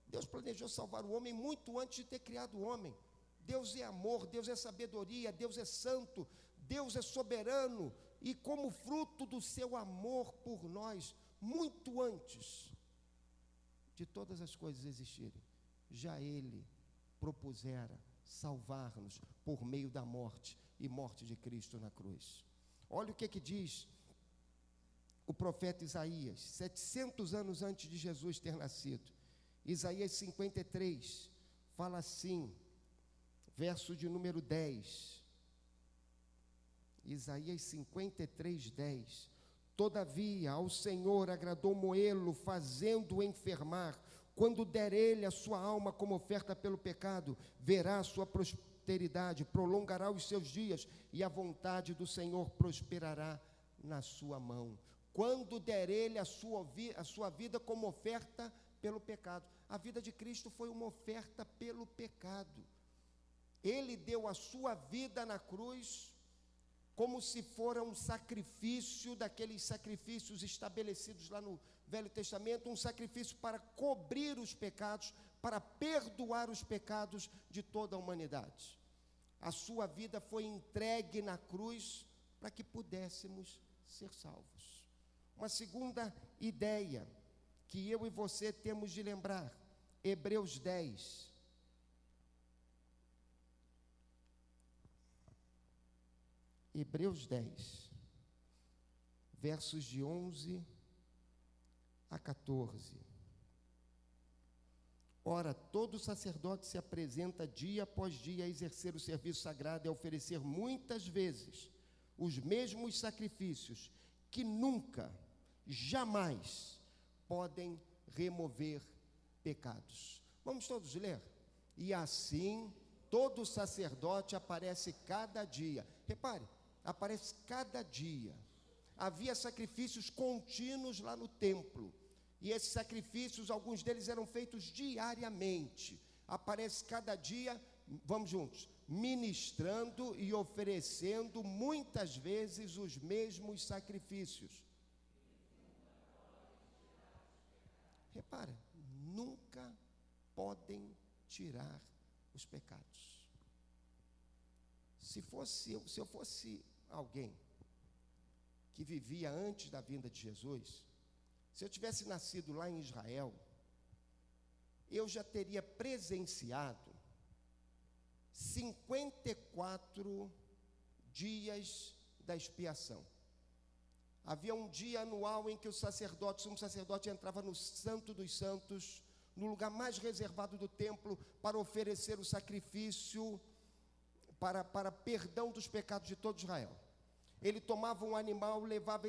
Deus planejou salvar o homem muito antes de ter criado o homem. Deus é amor, Deus é sabedoria, Deus é santo, Deus é soberano, e como fruto do seu amor por nós, muito antes de todas as coisas existirem, já Ele propusera salvar-nos por meio da morte e morte de Cristo na cruz. Olha o que diz o profeta Isaías, 700 anos antes de Jesus ter nascido. Isaías 53, fala assim, verso de número 10. Isaías 53, 10. Todavia, ao Senhor agradou moê-lo, fazendo-o enfermar. Quando der ele a sua alma como oferta pelo pecado, verá a sua prosperidade, prolongará os seus dias, e a vontade do Senhor prosperará na sua mão. Quando der ele a sua vida como oferta pelo pecado. A vida de Cristo foi uma oferta pelo pecado. Ele deu a sua vida na cruz como se fora um sacrifício, daqueles sacrifícios estabelecidos lá no Velho Testamento, um sacrifício para cobrir os pecados, para perdoar os pecados de toda a humanidade. A sua vida foi entregue na cruz para que pudéssemos ser salvos. Uma segunda ideia que eu e você temos de lembrar, Hebreus 10. Hebreus 10, versos de 11 a 14. Ora, todo sacerdote se apresenta dia após dia a exercer o serviço sagrado e a oferecer muitas vezes os mesmos sacrifícios que nunca, jamais podem remover pecados. Vamos todos ler? E assim, todo sacerdote aparece cada dia. Repare, aparece cada dia. Havia sacrifícios contínuos lá no templo. E esses sacrifícios, alguns deles eram feitos diariamente. Aparece cada dia, vamos juntos, ministrando e oferecendo muitas vezes os mesmos sacrifícios. Repara, nunca podem tirar os pecados. Se eu fosse alguém que vivia antes da vinda de Jesus, se eu tivesse nascido lá em Israel, eu já teria presenciado 54 dias da expiação. Havia um dia anual em que o sumo sacerdote entrava no Santo dos Santos, no lugar mais reservado do templo, para oferecer o sacrifício para perdão dos pecados de todo Israel. Ele tomava um animal, levava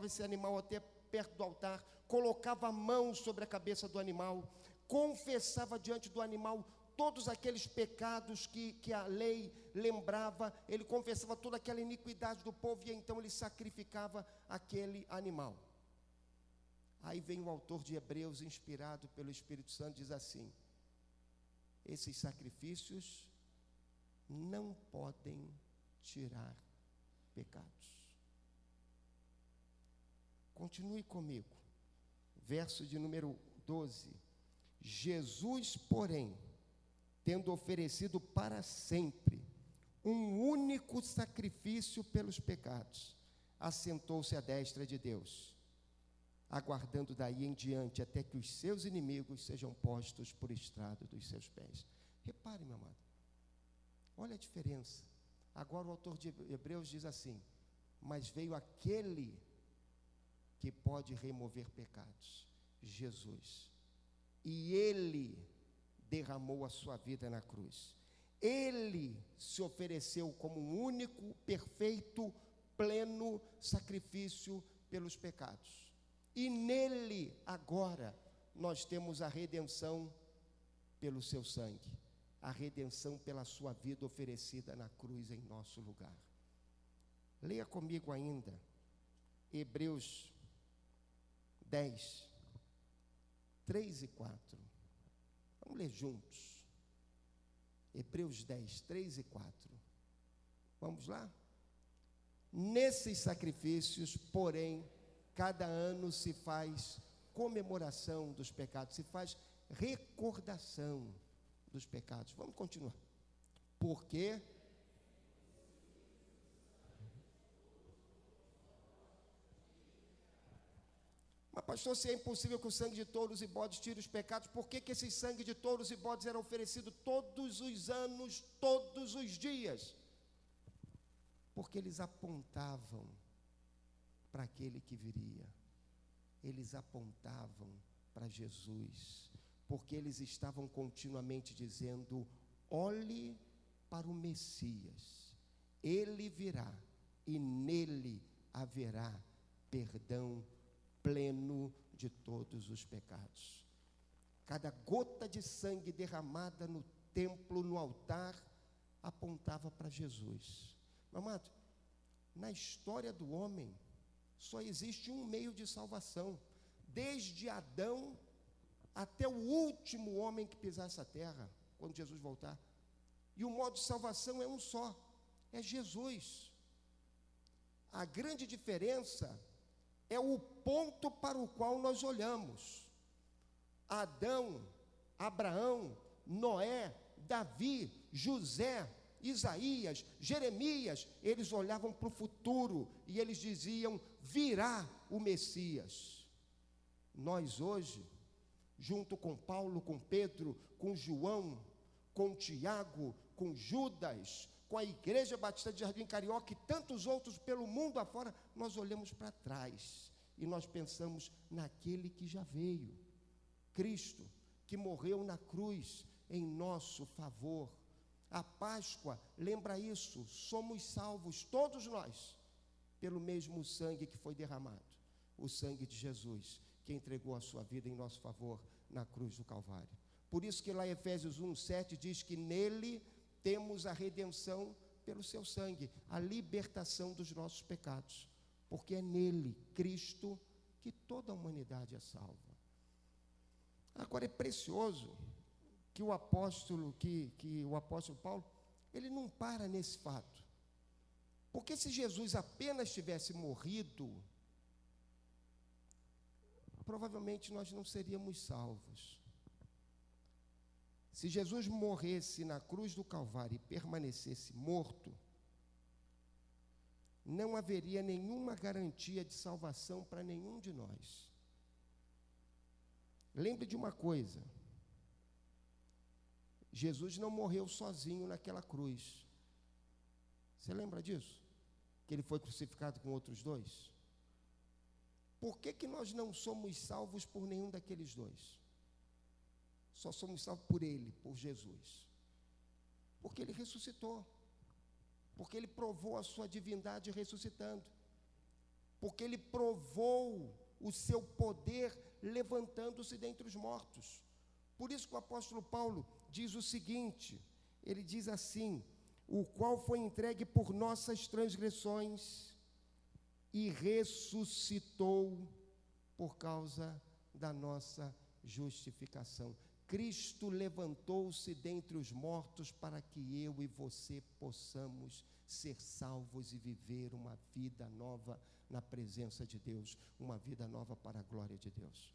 esse animal até perto do altar, colocava a mão sobre a cabeça do animal, confessava diante do animal todos aqueles pecados que a lei lembrava, ele confessava toda aquela iniquidade do povo, e então ele sacrificava aquele animal. Aí vem o autor de Hebreus, inspirado pelo Espírito Santo, diz assim: esses sacrifícios não podem tirar pecados. Continue comigo, verso de número 12. Jesus, porém, tendo oferecido para sempre um único sacrifício pelos pecados, assentou-se à destra de Deus, aguardando daí em diante até que os seus inimigos sejam postos por estrado dos seus pés. Repare, meu amado, olha a diferença. Agora o autor de Hebreus diz assim: mas veio aquele que pode remover pecados, Jesus, e Ele derramou a sua vida na cruz. Ele se ofereceu como um único, perfeito, pleno sacrifício pelos pecados. E nele, agora, nós temos a redenção pelo seu sangue, a redenção pela sua vida oferecida na cruz em nosso lugar. Leia comigo ainda, Hebreus 10, 3 e 4. Vamos ler juntos. Hebreus 10, 3 e 4. Vamos lá? Nesses sacrifícios, porém, cada ano se faz comemoração dos pecados, se faz recordação dos pecados. Vamos continuar. Porque mas pastor, se é impossível que o sangue de touros e bodes tire os pecados, por que esse sangue de touros e bodes era oferecido todos os anos, todos os dias? Porque eles apontavam para aquele que viria. Eles apontavam para Jesus, porque eles estavam continuamente dizendo: olhe para o Messias, ele virá e nele haverá perdão pleno de todos os pecados. Cada gota de sangue derramada no templo, no altar, apontava para Jesus. Meu amado, na história do homem, só existe um meio de salvação, desde Adão até o último homem que pisar essa terra, quando Jesus voltar. E o modo de salvação é um só, é Jesus. A grande diferença é o ponto para o qual nós olhamos. Adão Abraão, Noé, Davi, José, Isaías, Jeremias, eles olhavam para o futuro e eles diziam: virá o Messias. Nós hoje, junto com Paulo, com Pedro, com João, com Tiago, com Judas, com a Igreja Batista de Jardim Carioca e tantos outros pelo mundo afora, nós olhamos para trás e nós pensamos naquele que já veio, Cristo, que morreu na cruz em nosso favor. A Páscoa lembra isso, somos salvos, todos nós, pelo mesmo sangue que foi derramado, o sangue de Jesus, que entregou a sua vida em nosso favor na cruz do Calvário. Por isso que lá em Efésios 1:7 diz que nele temos a redenção pelo seu sangue, a libertação dos nossos pecados, porque é nele, Cristo, que toda a humanidade é salva. Agora é precioso que o apóstolo Paulo, ele não para nesse fato, porque se Jesus apenas tivesse morrido, provavelmente nós não seríamos salvos. Se Jesus morresse na cruz do Calvário e permanecesse morto, não haveria nenhuma garantia de salvação para nenhum de nós. Lembre de uma coisa: Jesus não morreu sozinho naquela cruz. Você lembra disso? Que ele foi crucificado com outros dois? Por que nós não somos salvos por nenhum daqueles dois? Só somos salvos por ele, por Jesus. Porque ele ressuscitou. Porque ele provou a sua divindade ressuscitando. Porque ele provou o seu poder levantando-se dentre os mortos. Por isso que o apóstolo Paulo diz o seguinte, ele diz assim: o qual foi entregue por nossas transgressões e ressuscitou por causa da nossa justificação. Cristo levantou-se dentre os mortos para que eu e você possamos ser salvos e viver uma vida nova na presença de Deus, uma vida nova para a glória de Deus.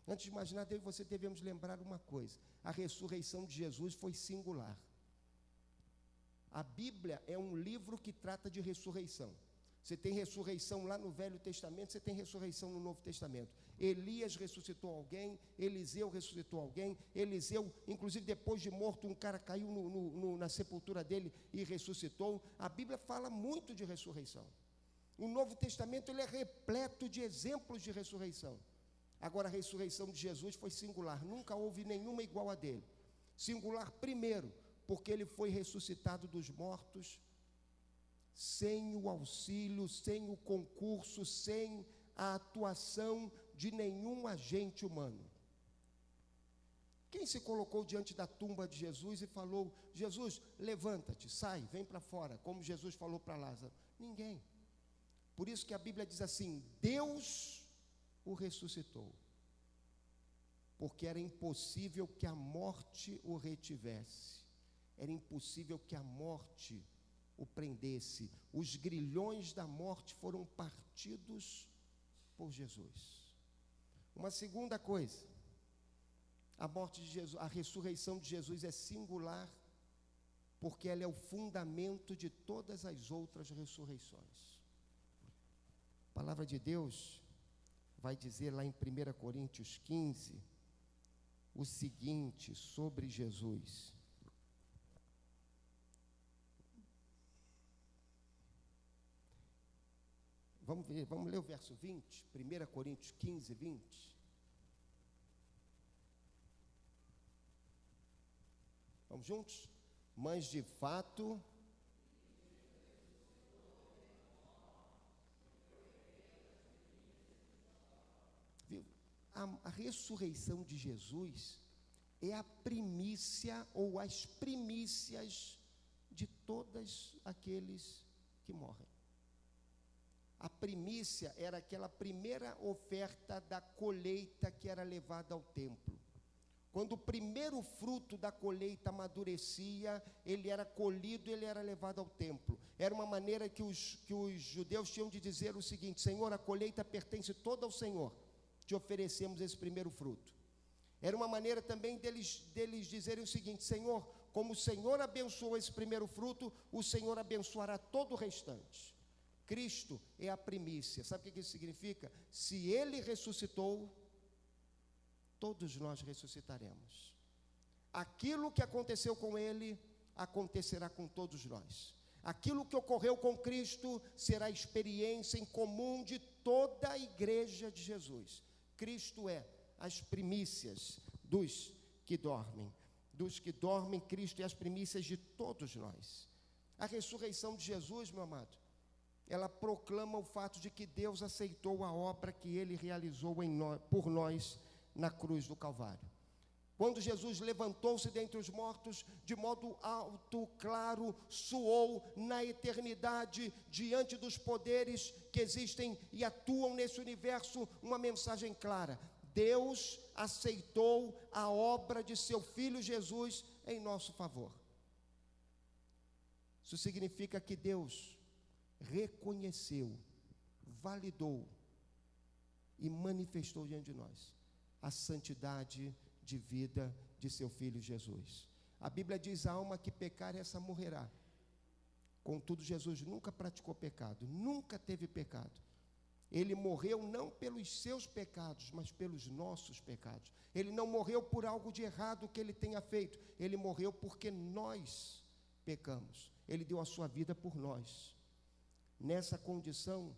Antes de mais nada, eu e você devemos lembrar uma coisa: a ressurreição de Jesus foi singular. A Bíblia é um livro que trata de ressurreição. Você tem ressurreição lá no Velho Testamento, você tem ressurreição no Novo Testamento. Elias ressuscitou alguém, Eliseu ressuscitou alguém, Eliseu, inclusive depois de morto, um cara caiu na sepultura dele e ressuscitou. A Bíblia fala muito de ressurreição. O Novo Testamento ele é repleto de exemplos de ressurreição. Agora, a ressurreição de Jesus foi singular, nunca houve nenhuma igual a dele. Singular, primeiro, porque ele foi ressuscitado dos mortos, sem o auxílio, sem o concurso, sem a atuação de nenhum agente humano. Quem se colocou diante da tumba de Jesus e falou: Jesus, levanta-te, sai, vem para fora, como Jesus falou para Lázaro? Ninguém. Por isso que a Bíblia diz assim: Deus o ressuscitou, porque era impossível que a morte o retivesse, era impossível que a morte o prendesse. Os grilhões da morte foram partidos por Jesus. Uma segunda coisa, a morte de Jesus, a ressurreição de Jesus é singular, porque ela é o fundamento de todas as outras ressurreições. A palavra de Deus vai dizer lá em 1 Coríntios 15 o seguinte sobre Jesus. Vamos ler o verso 20, 1 Coríntios 15, 20. Vamos juntos? Mas de fato, a ressurreição de Jesus é a primícia ou as primícias de todos aqueles que morrem. A primícia era aquela primeira oferta da colheita que era levada ao templo. Quando o primeiro fruto da colheita amadurecia, ele era colhido, ele era levado ao templo. Era uma maneira que os judeus tinham de dizer o seguinte: Senhor, a colheita pertence toda ao Senhor, te oferecemos esse primeiro fruto. Era uma maneira também deles dizerem o seguinte: Senhor, como o Senhor abençoou esse primeiro fruto, o Senhor abençoará todo o restante. Cristo é a primícia. Sabe o que isso significa? Se Ele ressuscitou, todos nós ressuscitaremos. Aquilo que aconteceu com Ele, acontecerá com todos nós. Aquilo que ocorreu com Cristo será experiência em comum de toda a igreja de Jesus. Cristo é as primícias dos que dormem. Dos que dormem, Cristo é as primícias de todos nós. A ressurreição de Jesus, meu amado, ela proclama o fato de que Deus aceitou a obra que Ele realizou por nós na cruz do Calvário. Quando Jesus levantou-se dentre os mortos, de modo alto, claro, soou na eternidade, diante dos poderes que existem e atuam nesse universo, uma mensagem clara: Deus aceitou a obra de seu Filho Jesus em nosso favor. Isso significa que Deus reconheceu, validou e manifestou diante de nós a santidade de vida de seu Filho Jesus. A Bíblia diz: a alma que pecar, essa morrerá. Contudo, Jesus nunca praticou pecado, nunca teve pecado. Ele morreu não pelos seus pecados, mas pelos nossos pecados. Ele não morreu por algo de errado que ele tenha feito. Ele morreu porque nós pecamos. Ele deu a sua vida por nós. Nessa condição,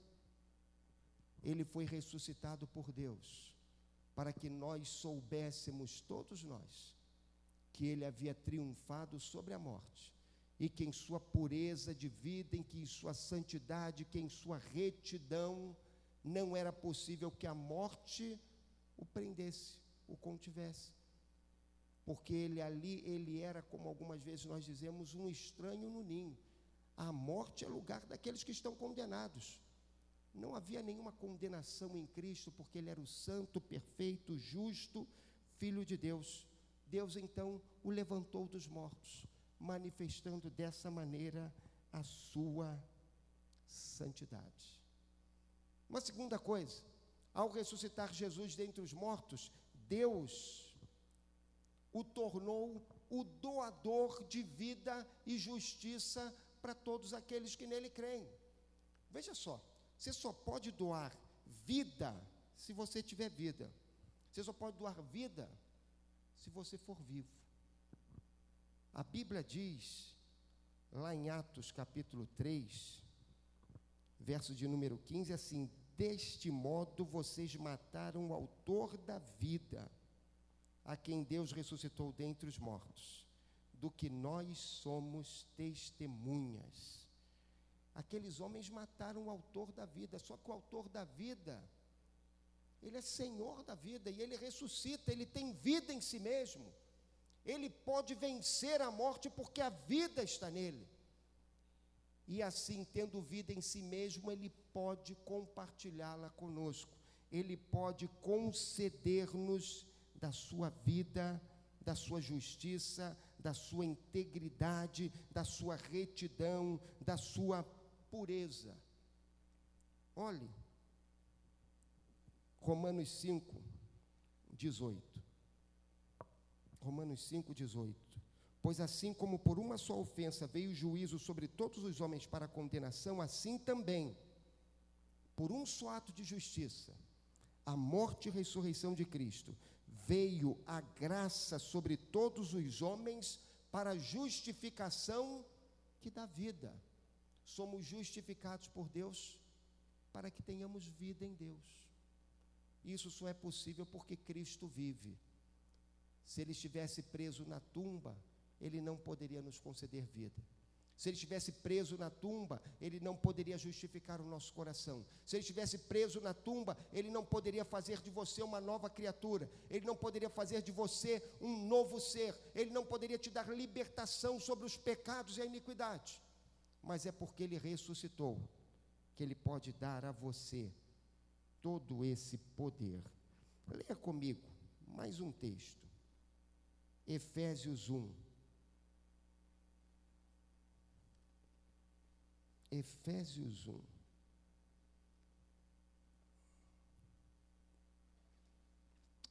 ele foi ressuscitado por Deus, para que nós soubéssemos, todos nós, que ele havia triunfado sobre a morte, e que em sua pureza de vida, em que em sua santidade, que em sua retidão, não era possível que a morte o prendesse, o contivesse, porque ele era, como algumas vezes nós dizemos, um estranho no ninho. A morte é lugar daqueles que estão condenados. Não havia nenhuma condenação em Cristo, porque Ele era o santo, perfeito, justo Filho de Deus. Deus então o levantou dos mortos, manifestando dessa maneira a sua santidade. Uma segunda coisa: ao ressuscitar Jesus dentre os mortos, Deus o tornou o doador de vida e justiça para todos aqueles que nele creem. Veja só, você só pode doar vida se você tiver vida. Você só pode doar vida se você for vivo. A Bíblia diz, lá em Atos capítulo 3, verso de número 15, assim: deste modo vocês mataram o autor da vida, a quem Deus ressuscitou dentre os mortos, do que nós somos testemunhas. Aqueles homens mataram o autor da vida, só que o autor da vida, ele é Senhor da vida, e ele ressuscita, ele tem vida em si mesmo. Ele pode vencer a morte porque a vida está nele. E assim, tendo vida em si mesmo, ele pode compartilhá-la conosco. Ele pode conceder-nos da sua vida, da sua justiça, da sua integridade, da sua retidão, da sua pureza. Olhe, Romanos 5, 18. Romanos 5, 18. Pois assim como por uma só ofensa veio o juízo sobre todos os homens para condenação, assim também, por um só ato de justiça, a morte e ressurreição de Cristo, veio a graça sobre todos os homens para a justificação que dá vida. Somos justificados por Deus para que tenhamos vida em Deus. Isso só é possível porque Cristo vive. Se Ele estivesse preso na tumba, Ele não poderia nos conceder vida. Se Ele estivesse preso na tumba, Ele não poderia justificar o nosso coração. Se Ele estivesse preso na tumba, Ele não poderia fazer de você uma nova criatura. Ele não poderia fazer de você um novo ser. Ele não poderia te dar libertação sobre os pecados e a iniquidade. Mas é porque Ele ressuscitou que Ele pode dar a você todo esse poder. Leia comigo mais um texto. Efésios 1. Efésios 1.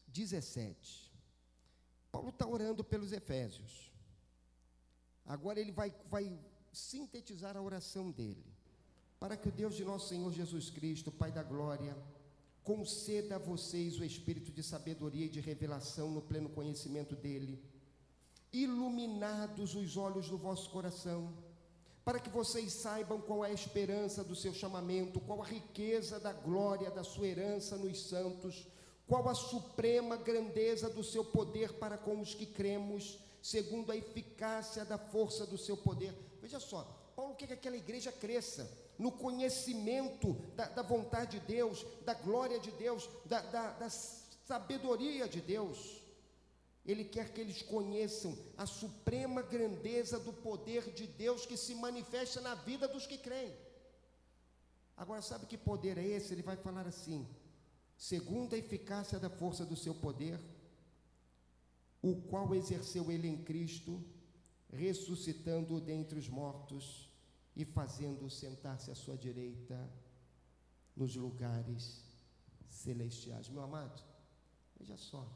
(17) Paulo está orando pelos Efésios. Agora ele vai sintetizar a oração dele. Para que o Deus de nosso Senhor Jesus Cristo, Pai da glória, conceda a vocês o espírito de sabedoria e de revelação no pleno conhecimento dele, iluminados os olhos do vosso coração, para que vocês saibam qual é a esperança do seu chamamento, qual a riqueza da glória da sua herança nos santos, qual a suprema grandeza do seu poder para com os que cremos, segundo a eficácia da força do seu poder. Veja só, Paulo quer que aquela igreja cresça no conhecimento da vontade de Deus, da glória de Deus, da sabedoria de Deus. Ele quer que eles conheçam a suprema grandeza do poder de Deus que se manifesta na vida dos que creem. Agora, sabe que poder é esse? Ele vai falar assim: segundo a eficácia da força do seu poder, o qual exerceu ele em Cristo, ressuscitando-o dentre os mortos e fazendo-o sentar-se à sua direita nos lugares celestiais. Meu amado, veja só,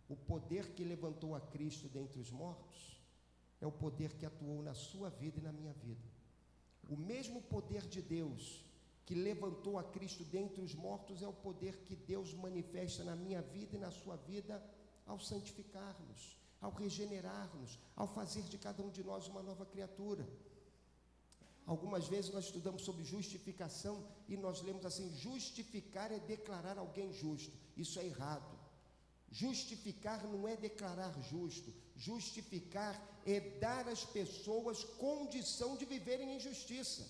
o poder que levantou a Cristo dentre os mortos é o poder que atuou na sua vida e na minha vida. O mesmo poder de Deus que levantou a Cristo dentre os mortos é o poder que Deus manifesta na minha vida e na sua vida ao santificar-nos, ao regenerar-nos, ao fazer de cada um de nós uma nova criatura. Algumas vezes nós estudamos sobre justificação e nós lemos assim: justificar é declarar alguém justo. Isso é errado. Justificar não é declarar justo. Justificar é dar às pessoas condição de viverem em justiça.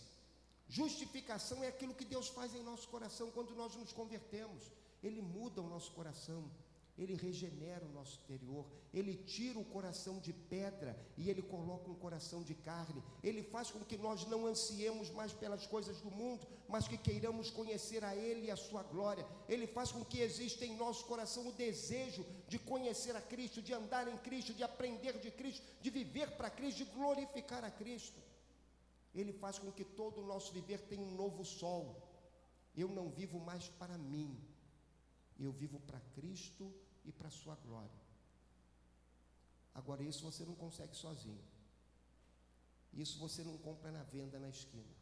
Justificação é aquilo que Deus faz em nosso coração quando nós nos convertemos. Ele muda o nosso coração, Ele regenera o nosso interior, Ele tira o coração de pedra e Ele coloca um coração de carne. Ele faz com que nós não ansiemos mais pelas coisas do mundo, mas que queiramos conhecer a Ele e a sua glória. Ele faz com que exista em nosso coração o desejo de conhecer a Cristo, de andar em Cristo, de aprender de Cristo, de viver para Cristo, de glorificar a Cristo. Ele faz com que todo o nosso viver tenha um novo sol. Eu não vivo mais para mim, eu vivo para Cristo e para a sua glória. Agora, isso você não consegue sozinho. Isso você não compra na venda na esquina.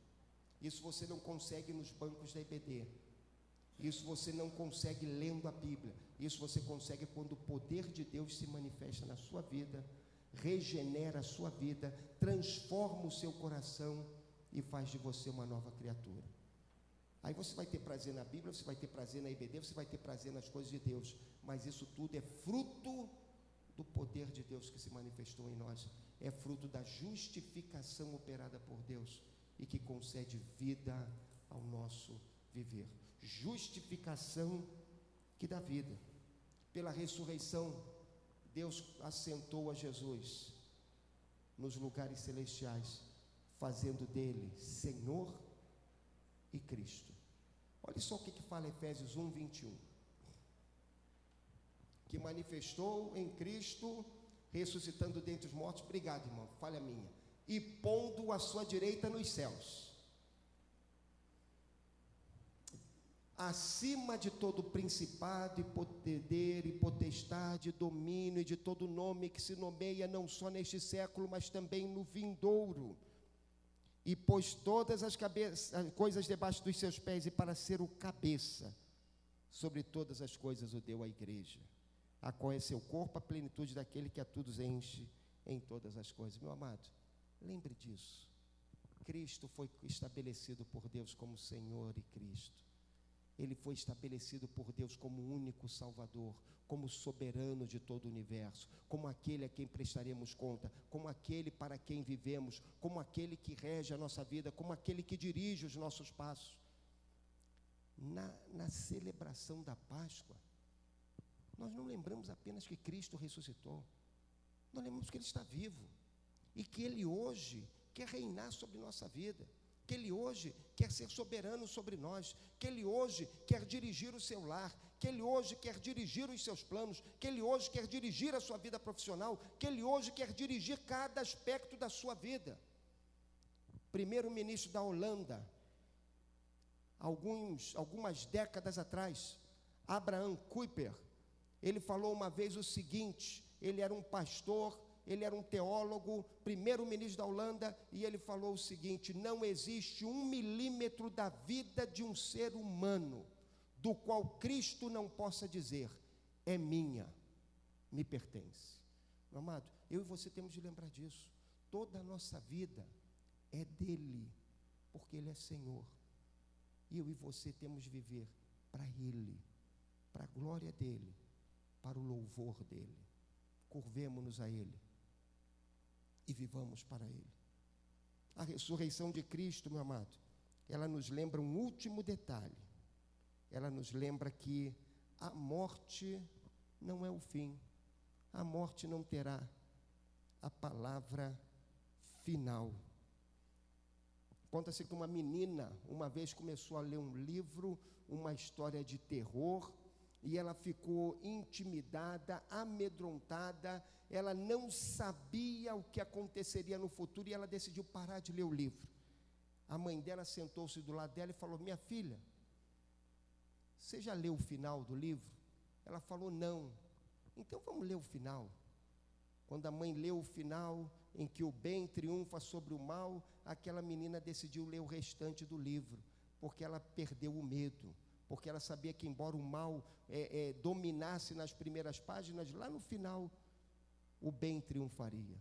Isso você não consegue nos bancos da IBD. Isso você não consegue lendo a Bíblia. Isso você consegue quando o poder de Deus se manifesta na sua vida, regenera a sua vida, transforma o seu coração e faz de você uma nova criatura. Aí você vai ter prazer na Bíblia, você vai ter prazer na IBD, você vai ter prazer nas coisas de Deus, mas isso tudo é fruto do poder de Deus que se manifestou em nós, é fruto da justificação operada por Deus e que concede vida ao nosso viver. Justificação que dá vida. Pela ressurreição, Deus assentou a Jesus nos lugares celestiais, fazendo dele Senhor e Cristo. Olha só o que fala Efésios 1, 21. Que manifestou em Cristo, ressuscitando dentre os mortos, obrigado, irmão, falha minha, e pondo à sua direita nos céus, acima de todo principado e poder e potestade, domínio e de todo nome que se nomeia não só neste século, mas também no vindouro. E pôs todas as coisas debaixo dos seus pés, e para ser o cabeça sobre todas as coisas o deu à igreja, a qual é seu corpo, a plenitude daquele que a todos enche em todas as coisas. Meu amado, lembre disso. Cristo foi estabelecido por Deus como Senhor e Cristo. Ele foi estabelecido por Deus como o único Salvador, como soberano de todo o universo, como aquele a quem prestaremos conta, como aquele para quem vivemos, como aquele que rege a nossa vida, como aquele que dirige os nossos passos. Na celebração da Páscoa, nós não lembramos apenas que Cristo ressuscitou, nós lembramos que Ele está vivo e que Ele hoje quer reinar sobre nossa vida, que Ele hoje quer ser soberano sobre nós, que Ele hoje quer dirigir o seu lar, que Ele hoje quer dirigir os seus planos, que Ele hoje quer dirigir a sua vida profissional, que Ele hoje quer dirigir cada aspecto da sua vida. Primeiro-ministro da Holanda, algumas décadas atrás, Abraham Kuyper, ele falou uma vez o seguinte: ele era um pastor, ele era um teólogo, primeiro-ministro da Holanda, e ele falou o seguinte: não existe 1 milímetro da vida de um ser humano do qual Cristo não possa dizer, é minha, me pertence. Meu amado, eu e você temos de lembrar disso. Toda a nossa vida é dele, porque ele é Senhor. E eu e você temos de viver para ele, para a glória dele, para o louvor dele. Curvemo-nos a ele e vivamos para ele. A ressurreição de Cristo, meu amado, ela nos lembra um último detalhe. Ela nos lembra que a morte não é o fim. A morte não terá a palavra final. Conta-se que uma menina, uma vez começou a ler um livro, uma história de terror, e ela ficou intimidada, amedrontada, ela não sabia o que aconteceria no futuro, e ela decidiu parar de ler o livro. A mãe dela sentou-se do lado dela e falou: minha filha, você já leu o final do livro? Ela falou: não. Então vamos ler o final. Quando a mãe leu o final, em que o bem triunfa sobre o mal, aquela menina decidiu ler o restante do livro, porque ela perdeu o medo, porque ela sabia que, embora o mal dominasse nas primeiras páginas, lá no final, o bem triunfaria.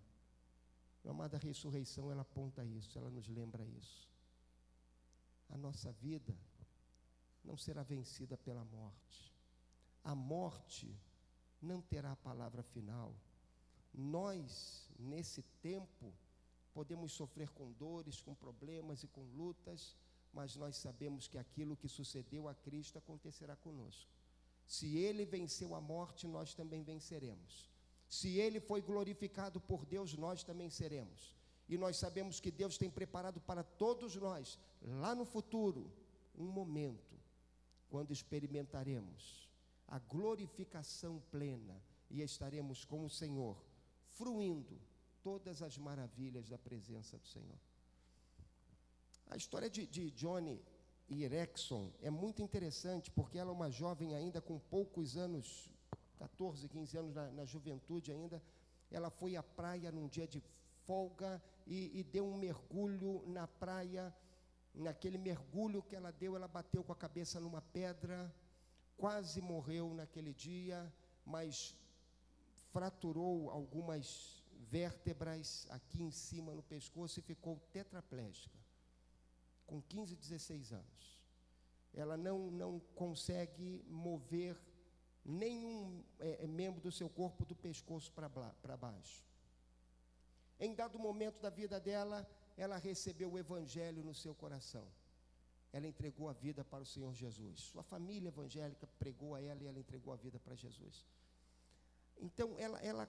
A amada ressurreição, ela aponta isso, ela nos lembra isso. A nossa vida não será vencida pela morte. A morte não terá a palavra final. Nós, nesse tempo, podemos sofrer com dores, com problemas e com lutas, mas nós sabemos que aquilo que sucedeu a Cristo acontecerá conosco. Se ele venceu a morte, nós também venceremos. Se ele foi glorificado por Deus, nós também seremos. E nós sabemos que Deus tem preparado para todos nós, lá no futuro, um momento, quando experimentaremos a glorificação plena e estaremos com o Senhor, fruindo todas as maravilhas da presença do Senhor. A história de Joni Eareckson é muito interessante, porque ela é uma jovem ainda com poucos anos, 14, 15 anos na juventude ainda. Ela foi à praia num dia de folga e deu um mergulho na praia. Naquele mergulho que ela deu, ela bateu com a cabeça numa pedra, quase morreu naquele dia, mas fraturou algumas vértebras aqui em cima no pescoço e ficou tetraplégica, com 15, 16 anos. Ela não consegue mover nenhum membro do seu corpo do pescoço para baixo. Em dado momento da vida dela, ela recebeu o Evangelho no seu coração. Ela entregou a vida para o Senhor Jesus. Sua família evangélica pregou a ela e ela entregou a vida para Jesus. Então, ela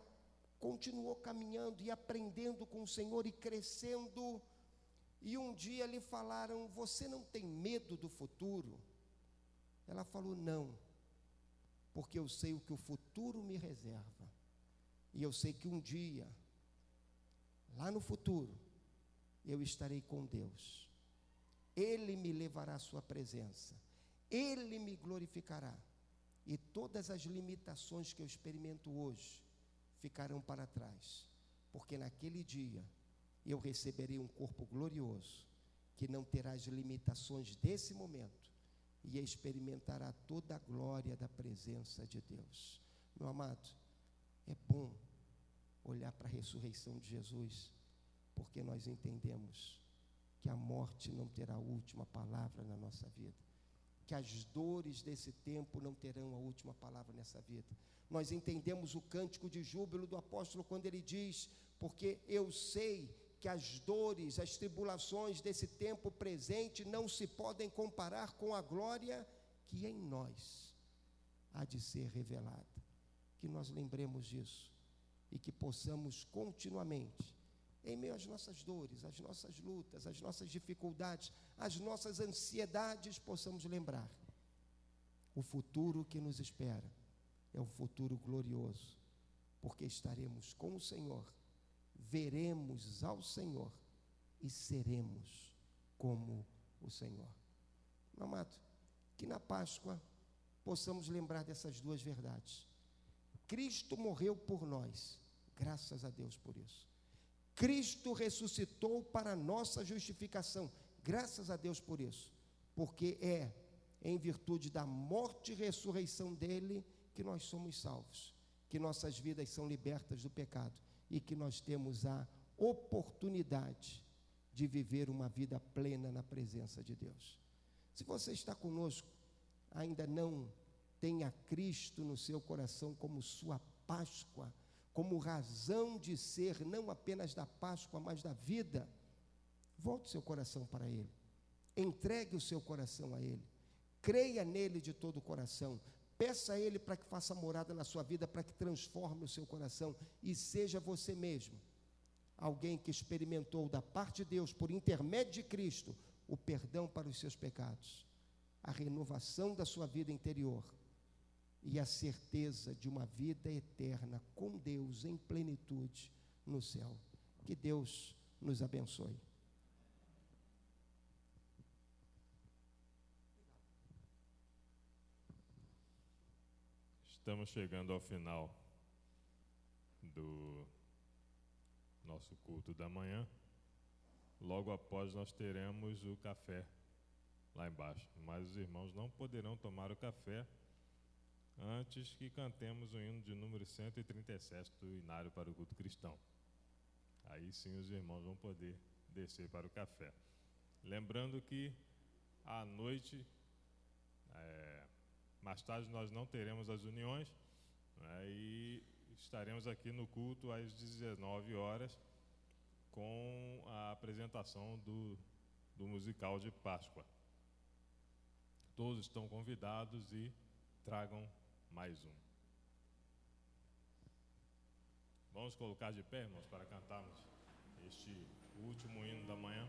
continuou caminhando e aprendendo com o Senhor e crescendo. E um dia lhe falaram: você não tem medo do futuro? Ela falou: não, porque eu sei o que o futuro me reserva. E eu sei que um dia, lá no futuro, eu estarei com Deus. Ele me levará à sua presença. Ele me glorificará. E todas as limitações que eu experimento hoje ficarão para trás. Porque naquele dia eu receberei um corpo glorioso, que não terá as limitações desse momento, e experimentará toda a glória da presença de Deus. Meu amado, é bom olhar para a ressurreição de Jesus, porque nós entendemos que a morte não terá a última palavra na nossa vida, que as dores desse tempo não terão a última palavra nessa vida. Nós entendemos o cântico de júbilo do apóstolo quando ele diz: porque eu sei que as dores, as tribulações desse tempo presente não se podem comparar com a glória que em nós há de ser revelada. Que nós lembremos disso e que possamos continuamente, em meio às nossas dores, às nossas lutas, às nossas dificuldades, às nossas ansiedades, possamos lembrar: o futuro que nos espera é um futuro glorioso, porque estaremos com o Senhor, veremos ao Senhor e seremos como o Senhor. Meu amado, que na Páscoa possamos lembrar dessas duas verdades. Cristo morreu por nós, graças a Deus por isso. Cristo ressuscitou para a nossa justificação, graças a Deus por isso, porque é em virtude da morte e ressurreição dele que nós somos salvos, que nossas vidas são libertas do pecado e que nós temos a oportunidade de viver uma vida plena na presença de Deus. Se você está conosco, ainda não tem a Cristo no seu coração como sua Páscoa, como razão de ser, não apenas da Páscoa, mas da vida, volte seu coração para Ele, entregue o seu coração a Ele, creia nele de todo o coração, peça a Ele para que faça morada na sua vida, para que transforme o seu coração e seja você mesmo alguém que experimentou da parte de Deus, por intermédio de Cristo, o perdão para os seus pecados, a renovação da sua vida interior e a certeza de uma vida eterna com Deus em plenitude no céu. Que Deus nos abençoe. Estamos chegando ao final do nosso culto da manhã. Logo após nós teremos o café lá embaixo, mas os irmãos não poderão tomar o café antes que cantemos o hino de número 137 do Inário para o Culto Cristão. Aí sim os irmãos vão poder descer para o café. Lembrando que à noite, mais tarde nós não teremos as uniões, né, e estaremos aqui no culto às 19 horas com a apresentação do musical de Páscoa. Todos estão convidados e tragam mais um. Vamos colocar de pé, irmãos, para cantarmos este último hino da manhã.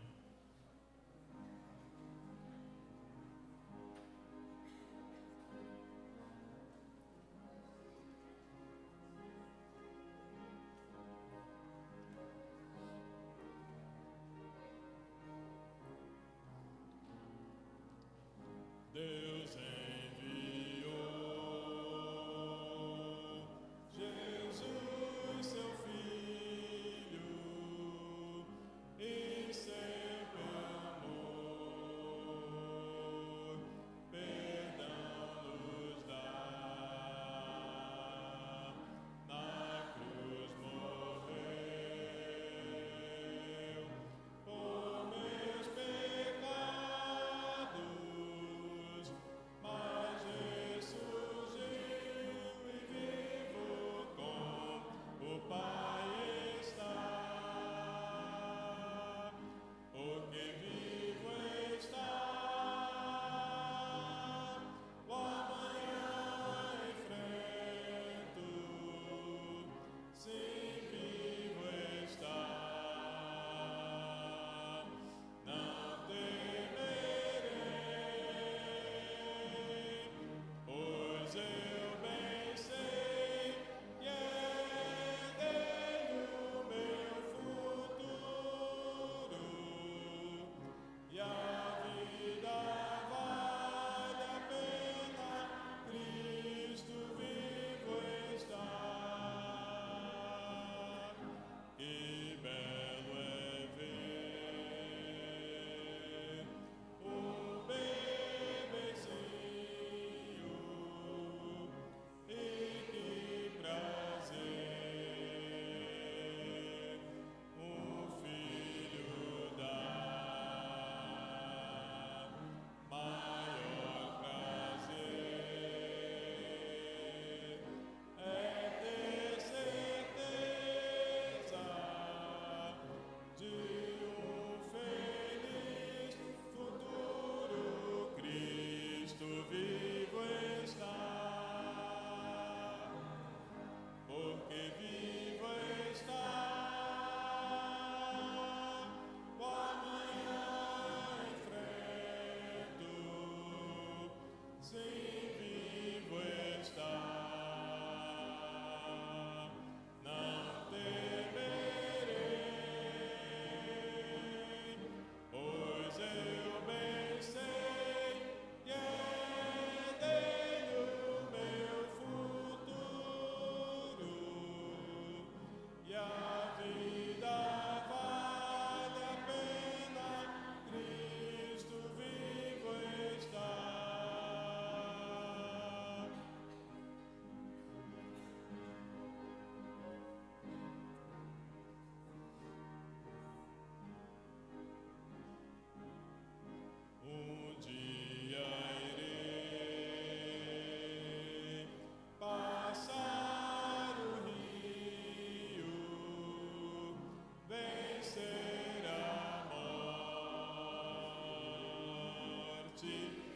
Deus enviou Jesus, seu Filho, e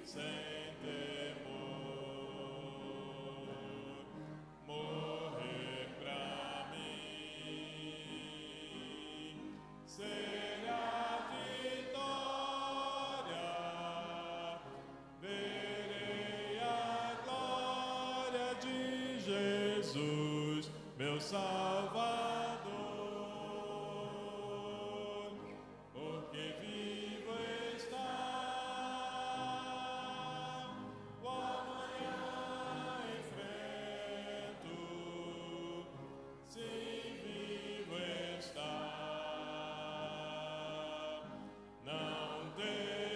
sem temor, morrer pra mim, ser a vitória, verei a glória de Jesus, meu Salvador, porque vivo está o amanhã enfrento, sim, vivo está, não temerei,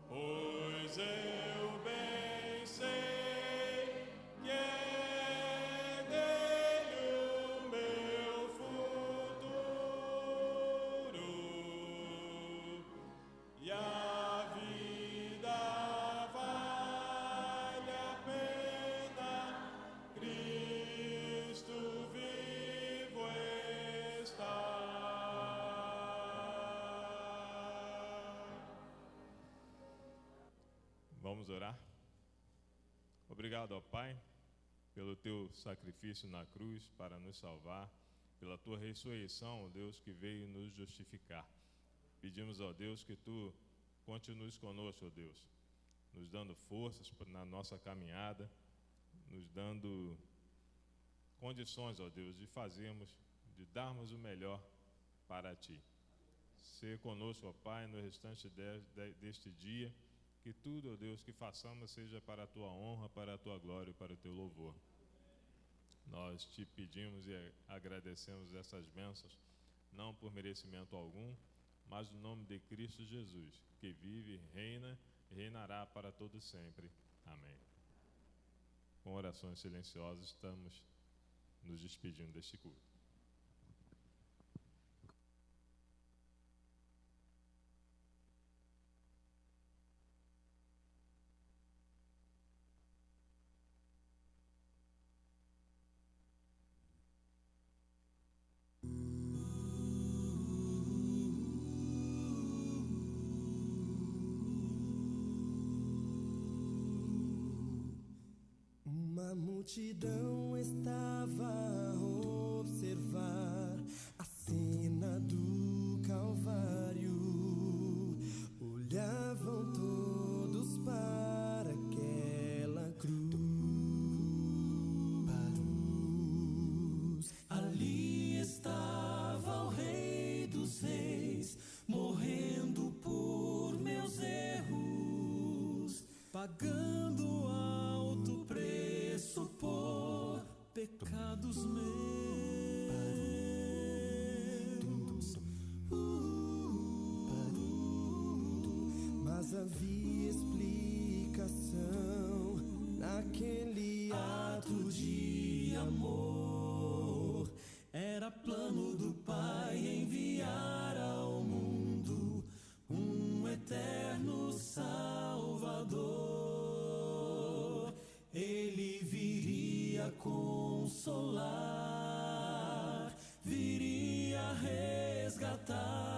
pois eu bem sei que é dele o meu futuro e a vida vale a pena, Cristo vivo está. Vamos orar? Obrigado, ó Pai, pelo teu sacrifício na cruz para nos salvar, pela tua ressurreição, ó Deus, que veio nos justificar. Pedimos, ó Deus, que tu continues conosco, ó Deus, nos dando forças na nossa caminhada, nos dando condições, ó Deus, de darmos o melhor para ti. Ser conosco, ó Pai, no restante deste dia, que tudo, ó Deus, que façamos seja para a tua honra, para a tua glória e para o teu louvor. Nós te pedimos e agradecemos essas bênçãos, não por merecimento algum, mas no nome de Cristo Jesus, que vive, reina e reinará para todo sempre. Amém. Com orações silenciosas, estamos nos despedindo deste culto. Uma multidão estava a observar a cena do Calvário. Olhavam todos para aquela cruz. Ali estava o Rei dos Reis, morrendo por meus erros, pagando alto preço por pecados meus. Mas havia explicação naquele ato de amor. Era plano do Pai enviar ao mundo um eterno Salvador. Ele viria consolar, viria resgatar.